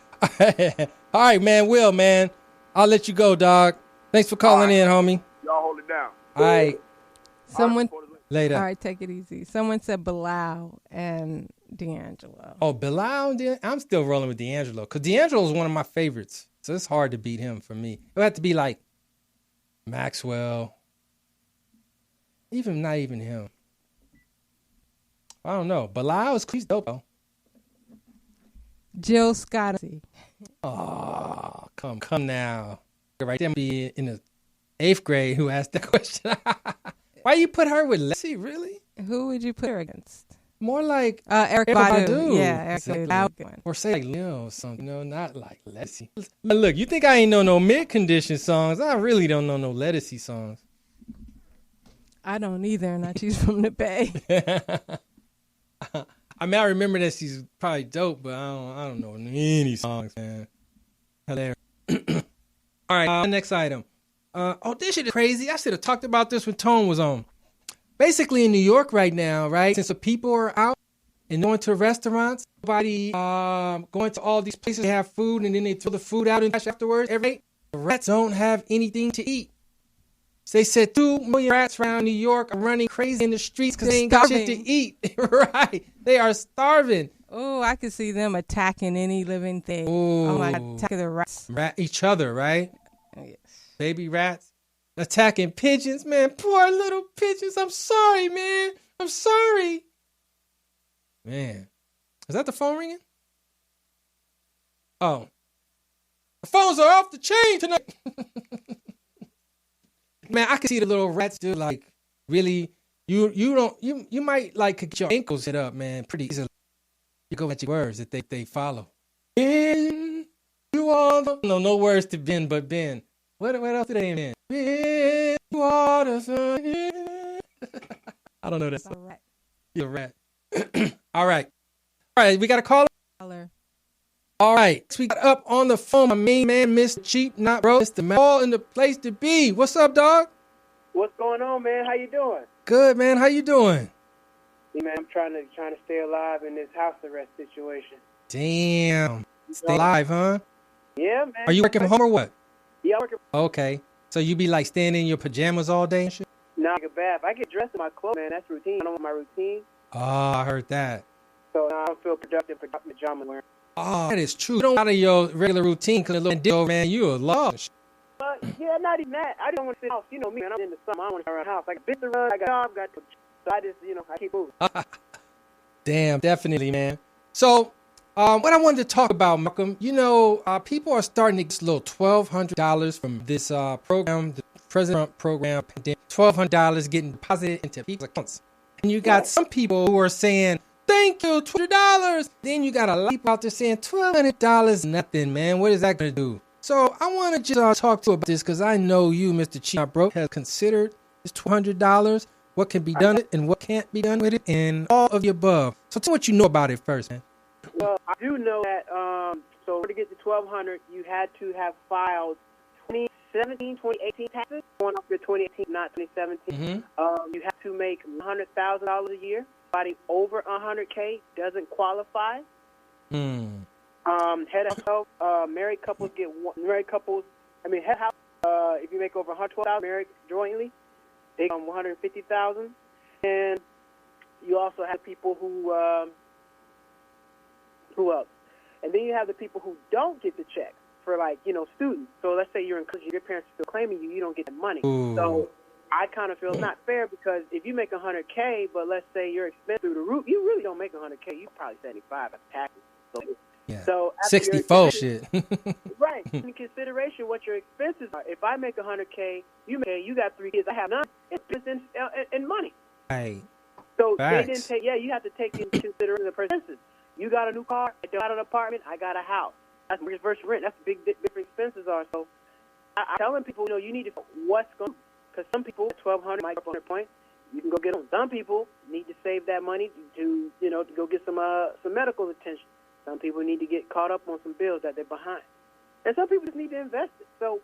All right, man. Will, man. I'll let you go, dog. Thanks for calling in, homie. Y'all hold it down. All right. Someone. Later. All right, take it easy. Someone said Bilal and D'Angelo. Oh, Bilal? I'm still rolling with D'Angelo because D'Angelo is one of my favorites. So it's hard to beat him for me. It would have to be like Maxwell. Not even him. I don't know. Bilal he's dope though. Jill Scott. Oh, come now. Right there be in the 8th grade who asked that question. Why you put her with Leslie, really? Who would you put her against? More like Eric Badu. Yeah, Eric Badu. Or say like Lil or something, not like Leslie. But look, you think I ain't know no mid-condition songs? I really don't know no Lettucey songs. I don't either, and she's from the Bay. I mean, I remember that she's probably dope, but I don't know any songs, man. Hilarious. All right, next item. This shit is crazy. I should have talked about this when Tone was on. Basically, in New York right now, right, since the people are out and going to restaurants, nobody going to all these places to have food, and then they throw the food out and trash afterwards. The rats don't have anything to eat. So they said 2 million rats around New York are running crazy in the streets because they ain't got shit to eat. Right. They are starving. Oh, I could see them attacking any living thing. Ooh. Oh my God, attacking the rats. Each other, right? Yes. Baby rats. Attacking pigeons, man. Poor little pigeons. I'm sorry, man. I'm sorry. Man. Is that the phone ringing? Oh. The phones are off the chain tonight. Man, I can see the little rats do like really. You might like get your ankles hit up, man, pretty easily. You go at your words that they follow. Ben, you all no words to Ben but Ben. What else do they in? Ben, you are the sun. I don't know that song. You're a rat. All right. We got a caller. All right, we got up on the phone my main man, Mr. Cheap Not Broke, Mr. Mal, all in the place to be. What's up, dog? What's going on, man? How you doing? Good, man. How you doing? Yeah, man, I'm trying to stay alive in this house arrest situation. Damn. Stay alive, huh? Yeah, man. Are you working from home or what? Yeah, I'm working. Okay. So you be like staying in your pajamas all day and shit? No, I get bath. I get dressed in my clothes, man. That's routine. I don't want my routine. Oh, I heard that. So I don't feel productive for pajama wearing. Oh, that is true. You don't out of your regular routine because little deal, man, you a lost. Yeah, not even that. I don't want to sit in the house. You know me, man. I'm in the summer. I don't want to around the house. I got business to run. I got a job. So I just, I keep moving. Damn, definitely, man. So, what I wanted to talk about, Malcolm, people are starting to get a little $1,200 from this program, the President Trump program, $1,200 getting deposited into people's accounts. And you got some people who are saying, thank you, $200. Then you got a lot of people out there saying $1,200, nothing, man. What is that going to do? So I want to just talk to you about this because I know you, Mr. Cheap Not Broke, has considered this $200, what can be done and what can't be done with it, and all of the above. So tell me what you know about it first, man. Well, I do know that, so to get to $1,200, you had to have filed 2017, 2018 taxes, going up to 2018, not 2017. Mm-hmm. You have to make $100,000 a year. Anybody over $100K doesn't qualify. Head of household, married couples get head of house. If you make over $112,000 married jointly, they get $150,000. And you also have people who else? And then you have the people who don't get the checks for students. So let's say you're in college, your parents are still claiming you don't get the money. Ooh. So I kind of feel it's not fair because if you make $100K, but let's say your expense through the roof, you really don't make $100K. You probably 75 after taxes. Yeah. So 64 shit. Right. In consideration what your expenses are. If I make $100K, you got 3 kids. I have none. It's in money. Right. So Facts. they didn't take. Yeah, you have to take into consideration the expenses. You got a new car. I got an apartment. I got a house. That's mortgage versus rent. That's big different expenses are. So I'm telling people, you need to know what's going. Because some people, 1,200 might go 100 points. You can go get them. Some people need to save that money to go get some medical attention. Some people need to get caught up on some bills that they're behind. And some people just need to invest it. So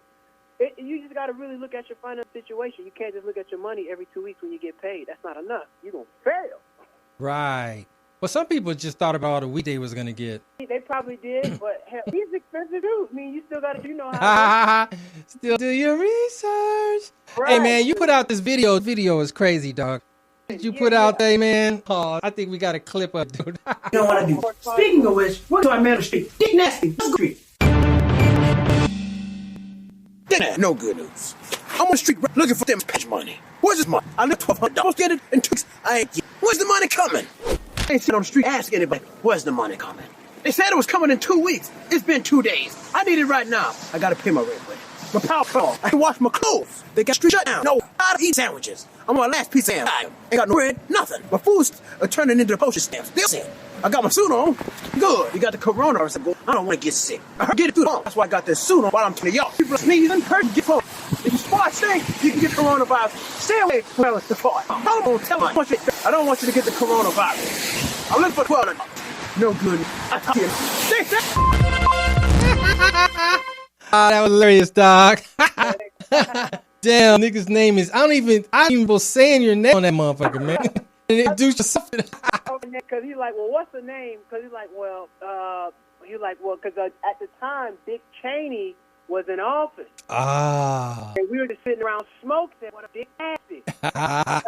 you just got to really look at your financial situation. You can't just look at your money every 2 weeks when you get paid. That's not enough. You're going to fail. Right. Well, some people just thought about all the week they was going to get. They probably did, but hell, these expensive too. I mean, you still got to, how to still do your research. Right. Hey, man, you put out this video. The video is crazy, dog. Did you put out there, man? Oh, I think we got a clip up, dude. You know what I do? Speaking of which, what do I man on the street? Dick Nasty. Street. No good news. I'm on the street looking for them patch money. Where's this money? I live $1,200. Get it in 2 weeks. I ain't get it. Where's the money coming? I ain't sitting on the street asking anybody, where's the money coming? They said it was coming in 2 weeks. It's been 2 days. I need it right now. I gotta pay my rent with it. My power fell. I can wash my clothes. They got street shut down. No, I don't eat sandwiches. I'm on my last piece of ham. Ain't got no bread, nothing. My food's turning into postage stamps. Still sick. I got my suit on. Good. You got the coronavirus. I don't want to get sick. I heard get it through the home. That's why I got this suit on while I'm telling y'all. People are sneezing, hurt, get home. If you fart stink, you can get coronavirus. Stay away from the fart. I don't want you to get the coronavirus. I'm looking for 12. No good. I tell you. Stay safe. That was hilarious, dog. Damn, nigga's name is. I don't even saying your name on that motherfucker, man. And introduce yourself. Because he's like, well, what's the name? Because he's like, well, because at the time, Dick Cheney was in office. Ah. And we were just sitting around smoking. What a Dick Nasty. Yeah,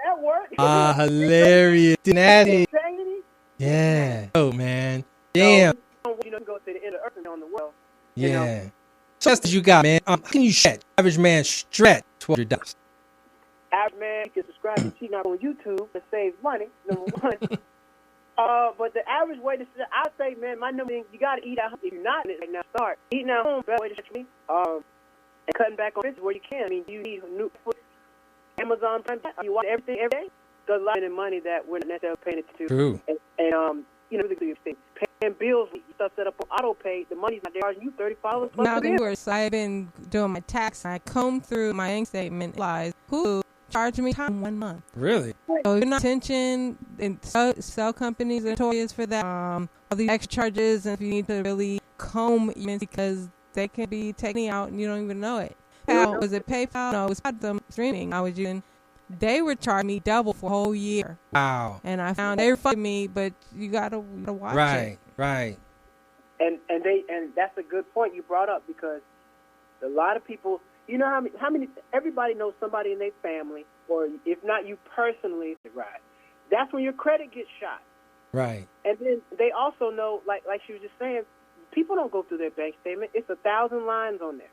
that worked. Hilarious. Dick Nasty. Cheney. Yeah. Oh, man. Damn. So, go to the end of the earth and on the world. Yeah. So that's what you got, man. How can you average man stretch $200? Average man, you can subscribe to Cheat Not on YouTube to save money, number one. But the average way to, I say, man, my number, you got to eat at home. If you're not in it right now, start. Eating at home, better way to stretch me. And cutting back on business where you can. I mean, you need new Amazon Prime. You watch everything every day. There's a lot of money that we're not necessarily paying attention to. True. And paying bills, stuff set up on auto pay, the money's not there. You $35. Now, I've been doing my tax. I comb through my bank statement. Who charge me time 1 month. Really? So you're not attention and sell companies and toys for that. All these extra charges, and if you need to really comb emails because they can be taking out and you don't even know it. Was it PayPal? No, it was them streaming. I was using. They were charging me double for a whole year. Wow. And I found they refunded me, but you gotta watch it. Right. And that's a good point you brought up, because a lot of people, you know how many everybody knows somebody in their family, or if not you personally, right? That's when your credit gets shot. Right. And then they also know, like she was just saying, people don't go through their bank statement. It's 1,000 lines on there.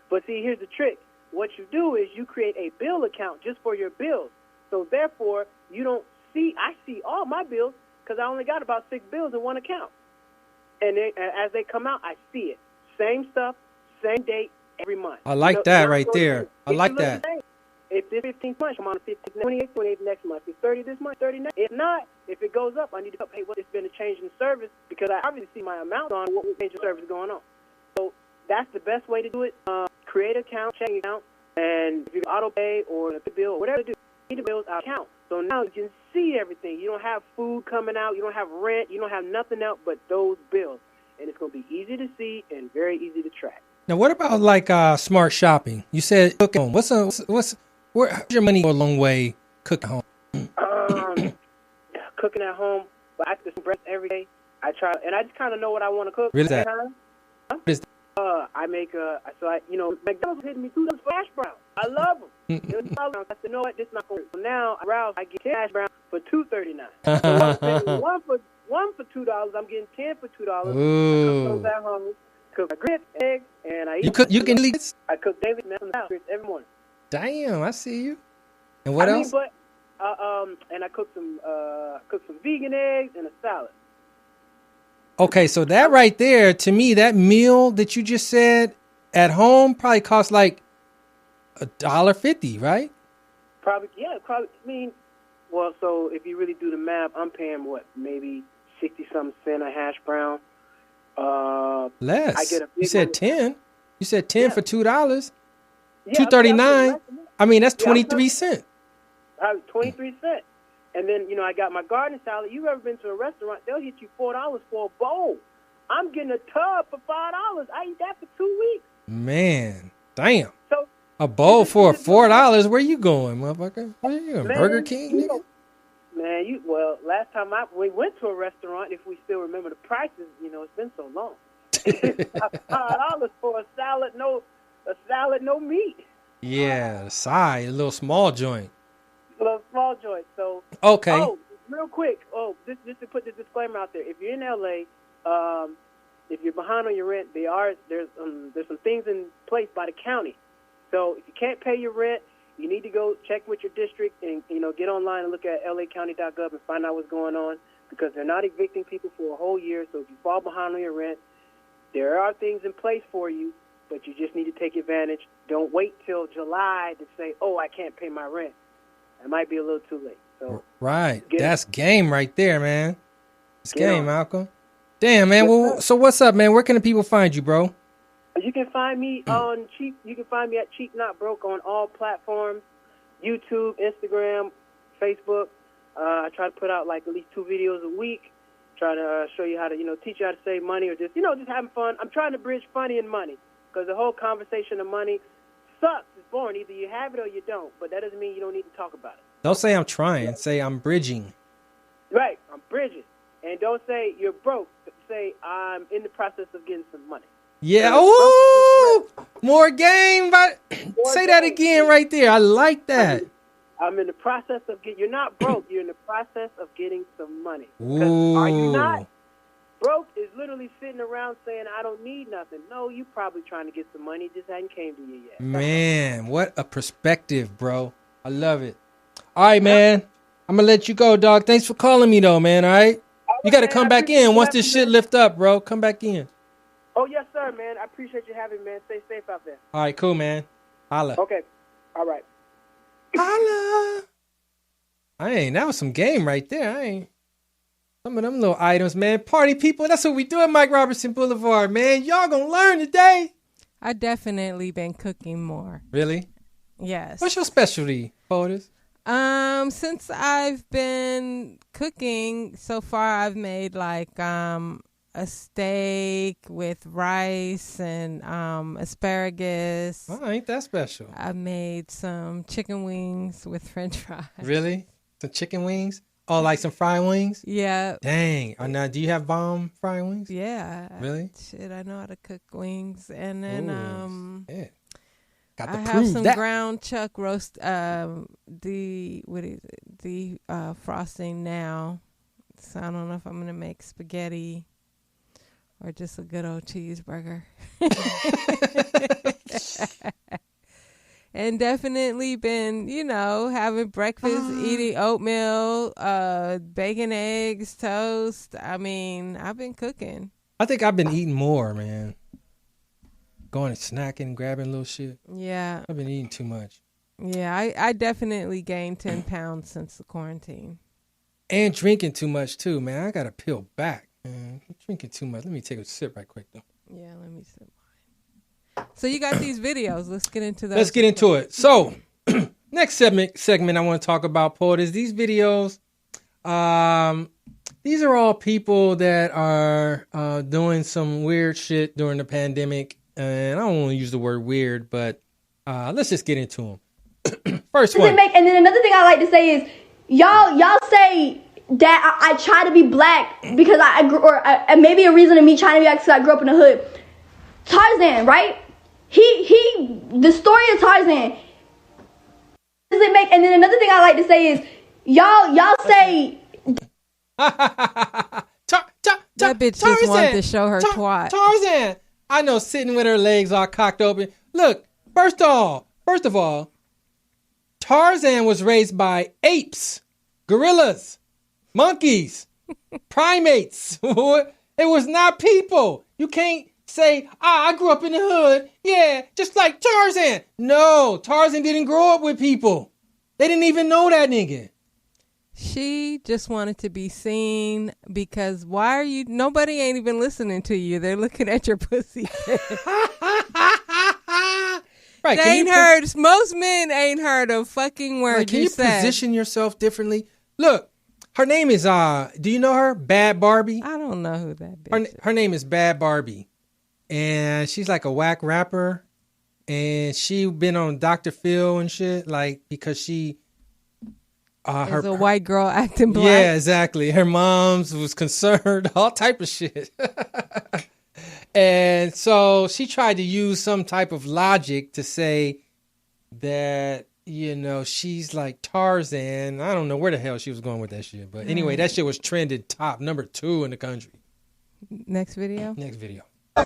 But see, here's the trick. What you do is you create a bill account just for your bills. So therefore, you don't see. I see all my bills because I only got about 6 bills in one account. And as they come out, I see it. Same stuff, same date, every month. I like that right there. I like that. If it's 15 months, I'm on the 15th, 28th, 28th next month. If it's 30 this month, 30 next. If not, if it goes up, I need to pay what it's been a change in service, because I obviously see my amount on what change in service going on. So that's the best way to do it. Create an account, checking account, and if you auto pay or a bill or whatever you do, you need the bills out account. So now you can see everything. You don't have food coming out. You don't have rent. You don't have nothing else but those bills. And it's going to be easy to see and very easy to track. Now, what about like smart shopping? You said cook at home. Where's your money go a long way cooking at home? Cooking at home, but I cook breakfast every day. I try, and I just kind of know what I want to cook. Really? That? What is that? I make McDonald's hitting me $2 for hash brown. I love them. I said, you know what? This is not going to work. So now I get 10 hash brown for $2.39. So one for $2. I'm getting 10 for $2. Ooh. I cook those at home. Cook grits, eggs, and I eat. I cook daily grits every morning. Damn, I see you. And what else? And I cook some vegan eggs and a salad. Okay, so that right there, to me, that meal that you just said at home probably costs like $1.50, right? Probably, yeah. I mean, well, so if you really do the math, I'm paying what, maybe 60-something cents a hash brown. Less. I get you said 10. You said 10 for $2. Yeah, $2.39. I mean, that's 23 cents. 23 cents. And then, I got my garden salad. You ever been to a restaurant? They'll hit you $4 for a bowl. I'm getting a tub for $5. I eat that for 2 weeks. Man, damn. So a bowl for $4. Where you going, motherfucker? Where you going? Burger King, nigga? Well, last time we went to a restaurant, if we still remember the prices, it's been so long. $5 for a salad, no meat. Yeah, the side, a little small joint. A little small joint. So okay. Oh, real quick. Just to put the disclaimer out there. If you're in LA, if you're behind on your rent, there's some things in place by the county. So if you can't pay your rent, you need to go check with your district and get online and look at lacounty.gov and find out what's going on, because they're not evicting people for a whole year. So if you fall behind on your rent, there are things in place for you, but you just need to take advantage. Don't wait till July to say, I can't pay my rent. It might be a little too late. So right. That's game right there, man. It's game, Malcolm. Damn, man. Well, so what's up, man? Where can the people find you, bro? You can find me on Cheap. You can find me at Cheap Not Broke on all platforms: YouTube, Instagram, Facebook. I try to put out like at least 2 videos a week, trying to show you how to, teach you how to save money, or just having fun. I'm trying to bridge funny and money, because the whole conversation of money sucks. It's boring. Either you have it or you don't, but that doesn't mean you don't need to talk about it. Don't say I'm trying. Say I'm bridging. Right, I'm bridging. And don't say you're broke. Say I'm in the process of getting some money. Yeah. Ooh, more game. Say that again right there. I like that. I'm in the process of getting. You're not broke. You're in the process of getting some money. Ooh. Are you not? Broke is literally sitting around saying, I don't need nothing. No, you probably trying to get some money. It just hadn't came to you yet. Man, what a perspective, bro. I love it. All right, man. I'm going to let you go, dog. Thanks for calling me, though, man. All right? You got to come back in once this shit lift up, bro. Come back in. Oh, yes, sir, man. I appreciate you having me, man. Stay safe out there. All right, cool, man. Holla. Okay. All right. Holla. That was some game right there. Some of them little items, man. Party people, that's what we do at Mike Robertson Boulevard, man. Y'all gonna learn today. I definitely been cooking more. Really? Yes. What's your specialty? POTUS? Since I've been cooking, so far I've made like a steak with rice and asparagus. Oh, ain't that special? I made some chicken wings with French fries. Really? Some chicken wings? Oh, like some fried wings? Yeah. Dang. Oh, now, do you have bomb fried wings? Yeah. Really? Shit, I know how to cook wings. And then Yeah. Got to I prove have some that. ground chuck roast. The frosting now. So I don't know if I'm gonna make spaghetti or just a good old cheeseburger. And definitely been, having breakfast, eating oatmeal, bacon, eggs, toast. I mean, I've been cooking. I think I've been eating more, man. Going and snacking, grabbing a little shit. Yeah. I've been eating too much. Yeah, I definitely gained 10 pounds since the quarantine. And drinking too much, too, man. I got to peel back, man. I'm drinking too much. Let me take a sip right quick, though. Yeah, let me sip mine. So you got these videos. Let's get into those. Let's get into it. So, next segment I want to talk about, POTUS. These videos, these are all people that are doing some weird shit during the pandemic. And I don't want to use the word weird, but let's just get into them. First one. And then another thing I like to say is, y'all say that I try to be black because I grew, or maybe a reason of me trying to be black because I grew up in the hood. Tarzan, right? The story of Tarzan. And then another thing I like to say is, y'all say. That bitch just wanted to show her twat. Tarzan. I know, sitting with her legs all cocked open. Look, first of all, Tarzan was raised by apes, gorillas, monkeys, primates. It was not people. You can't say, I grew up in the hood. Yeah, just like Tarzan. No, Tarzan didn't grow up with people. They didn't even know that nigga. She just wanted to be seen because nobody ain't even listening to you. They're looking at your pussy. Right, they ain't heard, most men ain't heard a fucking word can you said. Position yourself differently? Look, her name is, do you know her? Bad Barbie? I don't know who that bitch is. Her name is Bad Barbie. And she's like a whack rapper. And she been on Dr. Phil and shit, like, because she... As a white girl acting black. Yeah, exactly. Her mom's was concerned, all type of shit. And so she tried to use some type of logic to say that, she's like Tarzan. I don't know where the hell she was going with that shit. But anyway, that shit was trended top number 2 in the country. Next video. Whole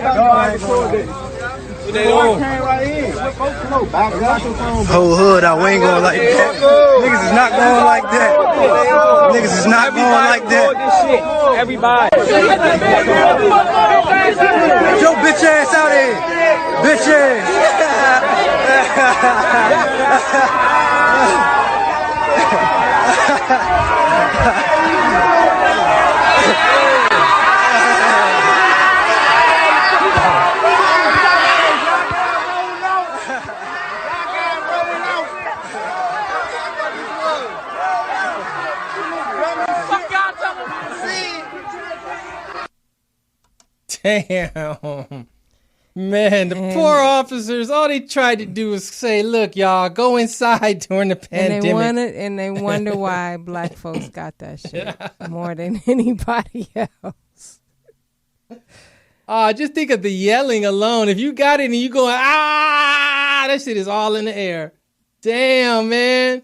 hood out, we ain't going like that. Niggas is not going like that. Niggas is not going like that. Everybody. Yo, bitch ass out here. Bitch Damn. Man, the poor officers, all they tried to do was say, look, y'all, go inside during the pandemic. And they wonder why black folks got that shit more than anybody else. Just think of the yelling alone. If you got it and you going, that shit is all in the air. Damn, man.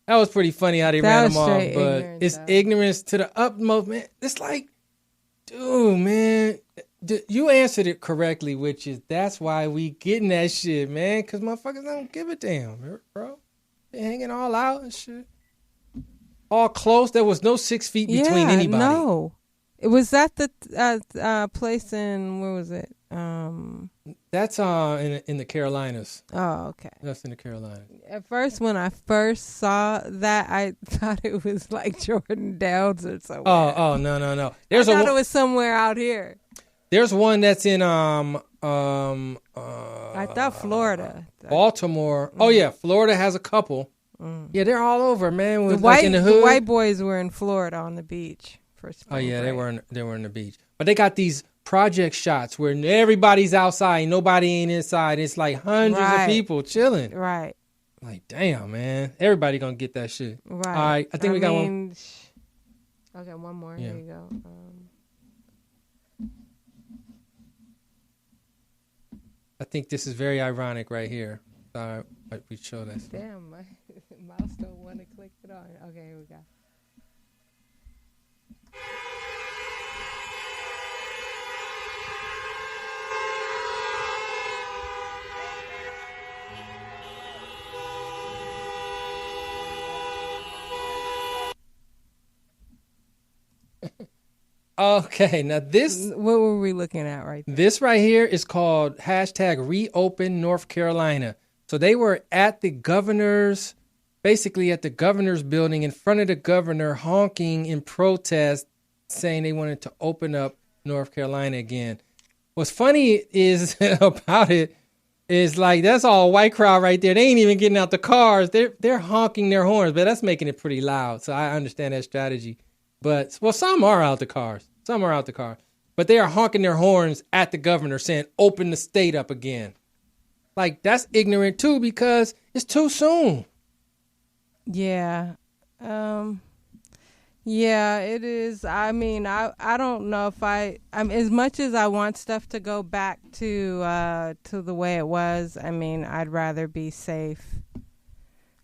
That was pretty funny how they ran them off. But it's ignorance to the utmost, man. It's like, dude, man. You answered it correctly, which is that's why we getting that shit, man. Because motherfuckers don't give a damn, bro. They hanging all out and shit. All close. There was no 6 feet between anybody. No. It was at the place in, where was it? That's in the Carolinas. Oh, okay. That's in the Carolinas. At first, when I first saw that, I thought it was like Jordan Downs or something. Oh, no. I thought it was somewhere out here. There's one that's in I thought Florida. Baltimore. Oh yeah, Florida has a couple. Yeah, they're all over, man. The white boys were in Florida on the beach for spring break. they were on the beach. But they got these project shots where everybody's outside, nobody ain't inside. It's like hundreds of people chilling. Right. Like, damn, man. Everybody gonna get that shit. Right. All right. I think we got one. Okay, one more. Yeah. Here you go. I think this is very ironic right here. Sorry, we show this. Damn, my mouse don't want to click it on. Okay, here we go. Okay, now this... What were we looking at right there? This right here is called #Reopen North Carolina. So they were at the governor's, basically at the governor's building in front of the governor, honking in protest, saying they wanted to open up North Carolina again. What's funny is about it is like, that's all white crowd right there. They ain't even getting out the cars. They're honking their horns, but that's making it pretty loud. So I understand that strategy. But, well, some are out the cars. Some are out the car. But they are honking their horns at the governor saying, open the state up again. Like, that's ignorant, too, because it's too soon. Yeah. Yeah, it is. I mean, I don't know if as much as I want stuff to go back to the way it was, I mean, I'd rather be safe.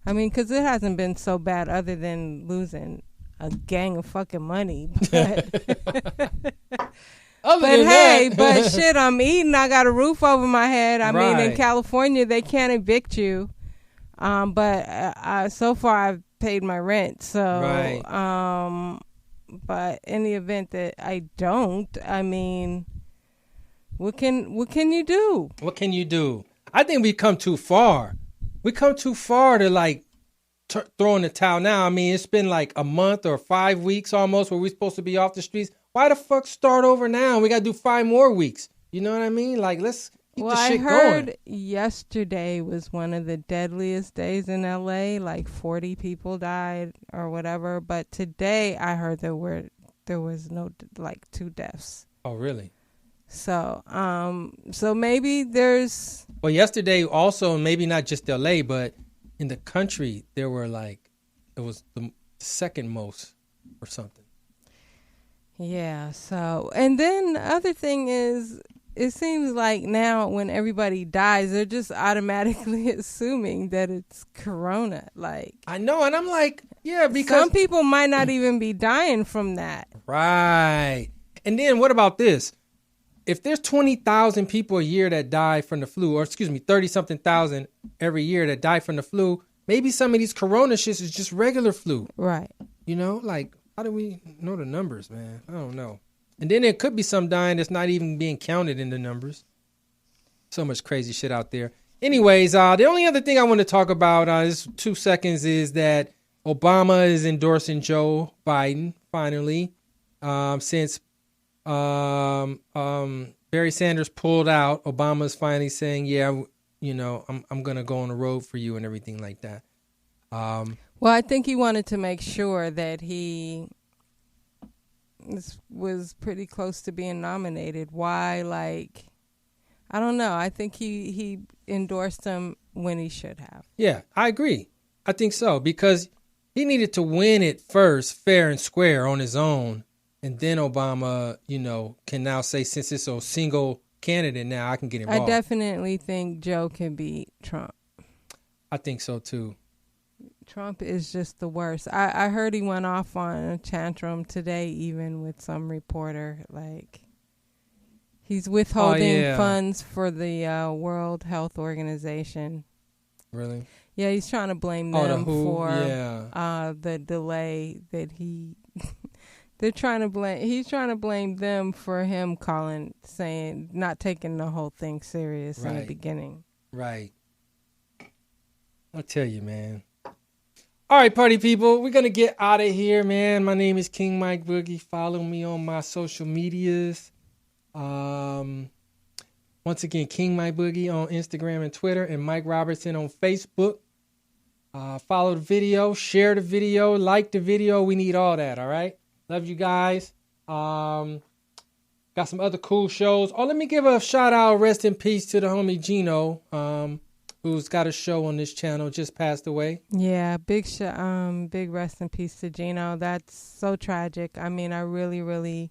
I mean, because it hasn't been so bad other than losing a gang of fucking money. But, but shit, I'm eating. I got a roof over my head. I mean, in California, they can't evict you. But so far, I've paid my rent. So, but in the event that I don't, I mean, what can you do? What can you do? I think we've come too far. We come too far to like throw in the towel now. I mean, it's been like a month or 5 weeks almost where we're supposed to be off the streets. Why the fuck start over now? We got to do 5 more weeks. You know what I mean? Like, let's keep the shit going. I heard yesterday was one of the deadliest days in LA. Like 40 people died or whatever. But today I heard there was no, like 2 deaths. Oh, really? So, so maybe there's... Well, yesterday also, maybe not just LA, but in the country, there were like, it was the second most or something. Yeah, so, and then the other thing is, it seems like now when everybody dies, they're just automatically assuming that it's corona. Like, I know, and I'm like, yeah, because some people might not even be dying from that. Right. And then what about this? If there's 20,000 people a year that die from the flu, or 30-something thousand every year that die from the flu, maybe some of these corona shits is just regular flu. Right. You know, like, how do we know the numbers, man? I don't know. And then there could be some dying that's not even being counted in the numbers. So much crazy shit out there. Anyways, the only other thing I want to talk about, this 2 seconds, is that Obama is endorsing Joe Biden, finally, since Barry Sanders pulled out. Obama's finally saying, yeah, you know, I'm going to go on the road for you and everything like that. Well, I think he wanted to make sure that he was pretty close to being nominated. Why? Like, I don't know. I think he endorsed him when he should have. Yeah, I agree. I think so, because he needed to win it first, fair and square on his own. And then Obama, you know, can now say, since it's a single candidate now, I can get involved. I definitely think Joe can beat Trump. I think so, too. Trump is just the worst. I heard he went off on a tantrum today, even with some reporter. Like, he's withholding funds for the World Health Organization. Really? Yeah, he's trying to blame them for the delay that he... He's trying to blame them for him saying, not taking the whole thing serious in the beginning. Right. I'll tell you, man. All right, party people, we're going to get out of here, man. My name is King Mike Boogie. Follow me on my social medias. Once again, King Mike Boogie on Instagram and Twitter, and Mike Robertson on Facebook. Follow the video, share the video, like the video. We need all that, all right? Love you guys. Got some other cool shows. Oh, let me give a shout out, rest in peace to the homie Gino, who's got a show on this channel, just passed away. Yeah, big rest in peace to Gino. That's so tragic. I mean, I really, really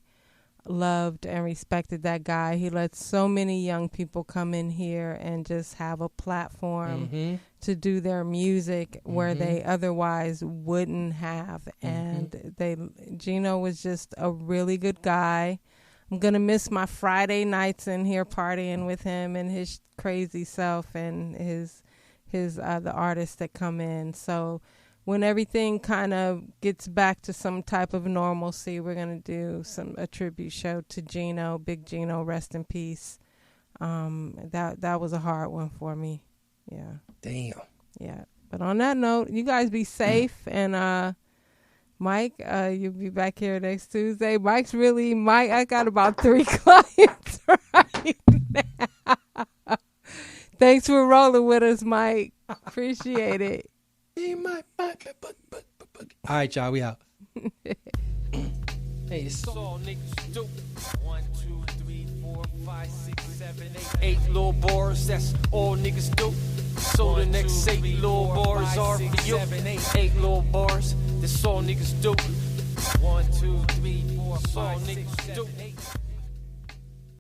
loved and respected that guy. He let so many young people come in here and just have a platform to do their music where they otherwise wouldn't have. And Gino was just a really good guy. I'm gonna miss my Friday nights in here partying with him and his crazy self and his the artists that come in. So when everything kind of gets back to some type of normalcy, we're gonna do a tribute show to Gino, Big Gino, rest in peace. That was a hard one for me. Yeah. Damn. Yeah. But on that note, you guys be safe, and Mike, you'll be back here next Tuesday. Mike, I got about 3 clients right now. Thanks for rolling with us, Mike. Appreciate it. All right, y'all, we out. Hey, it's all niggas do. 1, 2, 3, 4, 5, 6, 7, 8 little bars. That's all niggas do. So the next 8 little bars are for you. 8 little bars. That's all niggas do. 1, 2, 3, 4, 5, 6, 7, 8.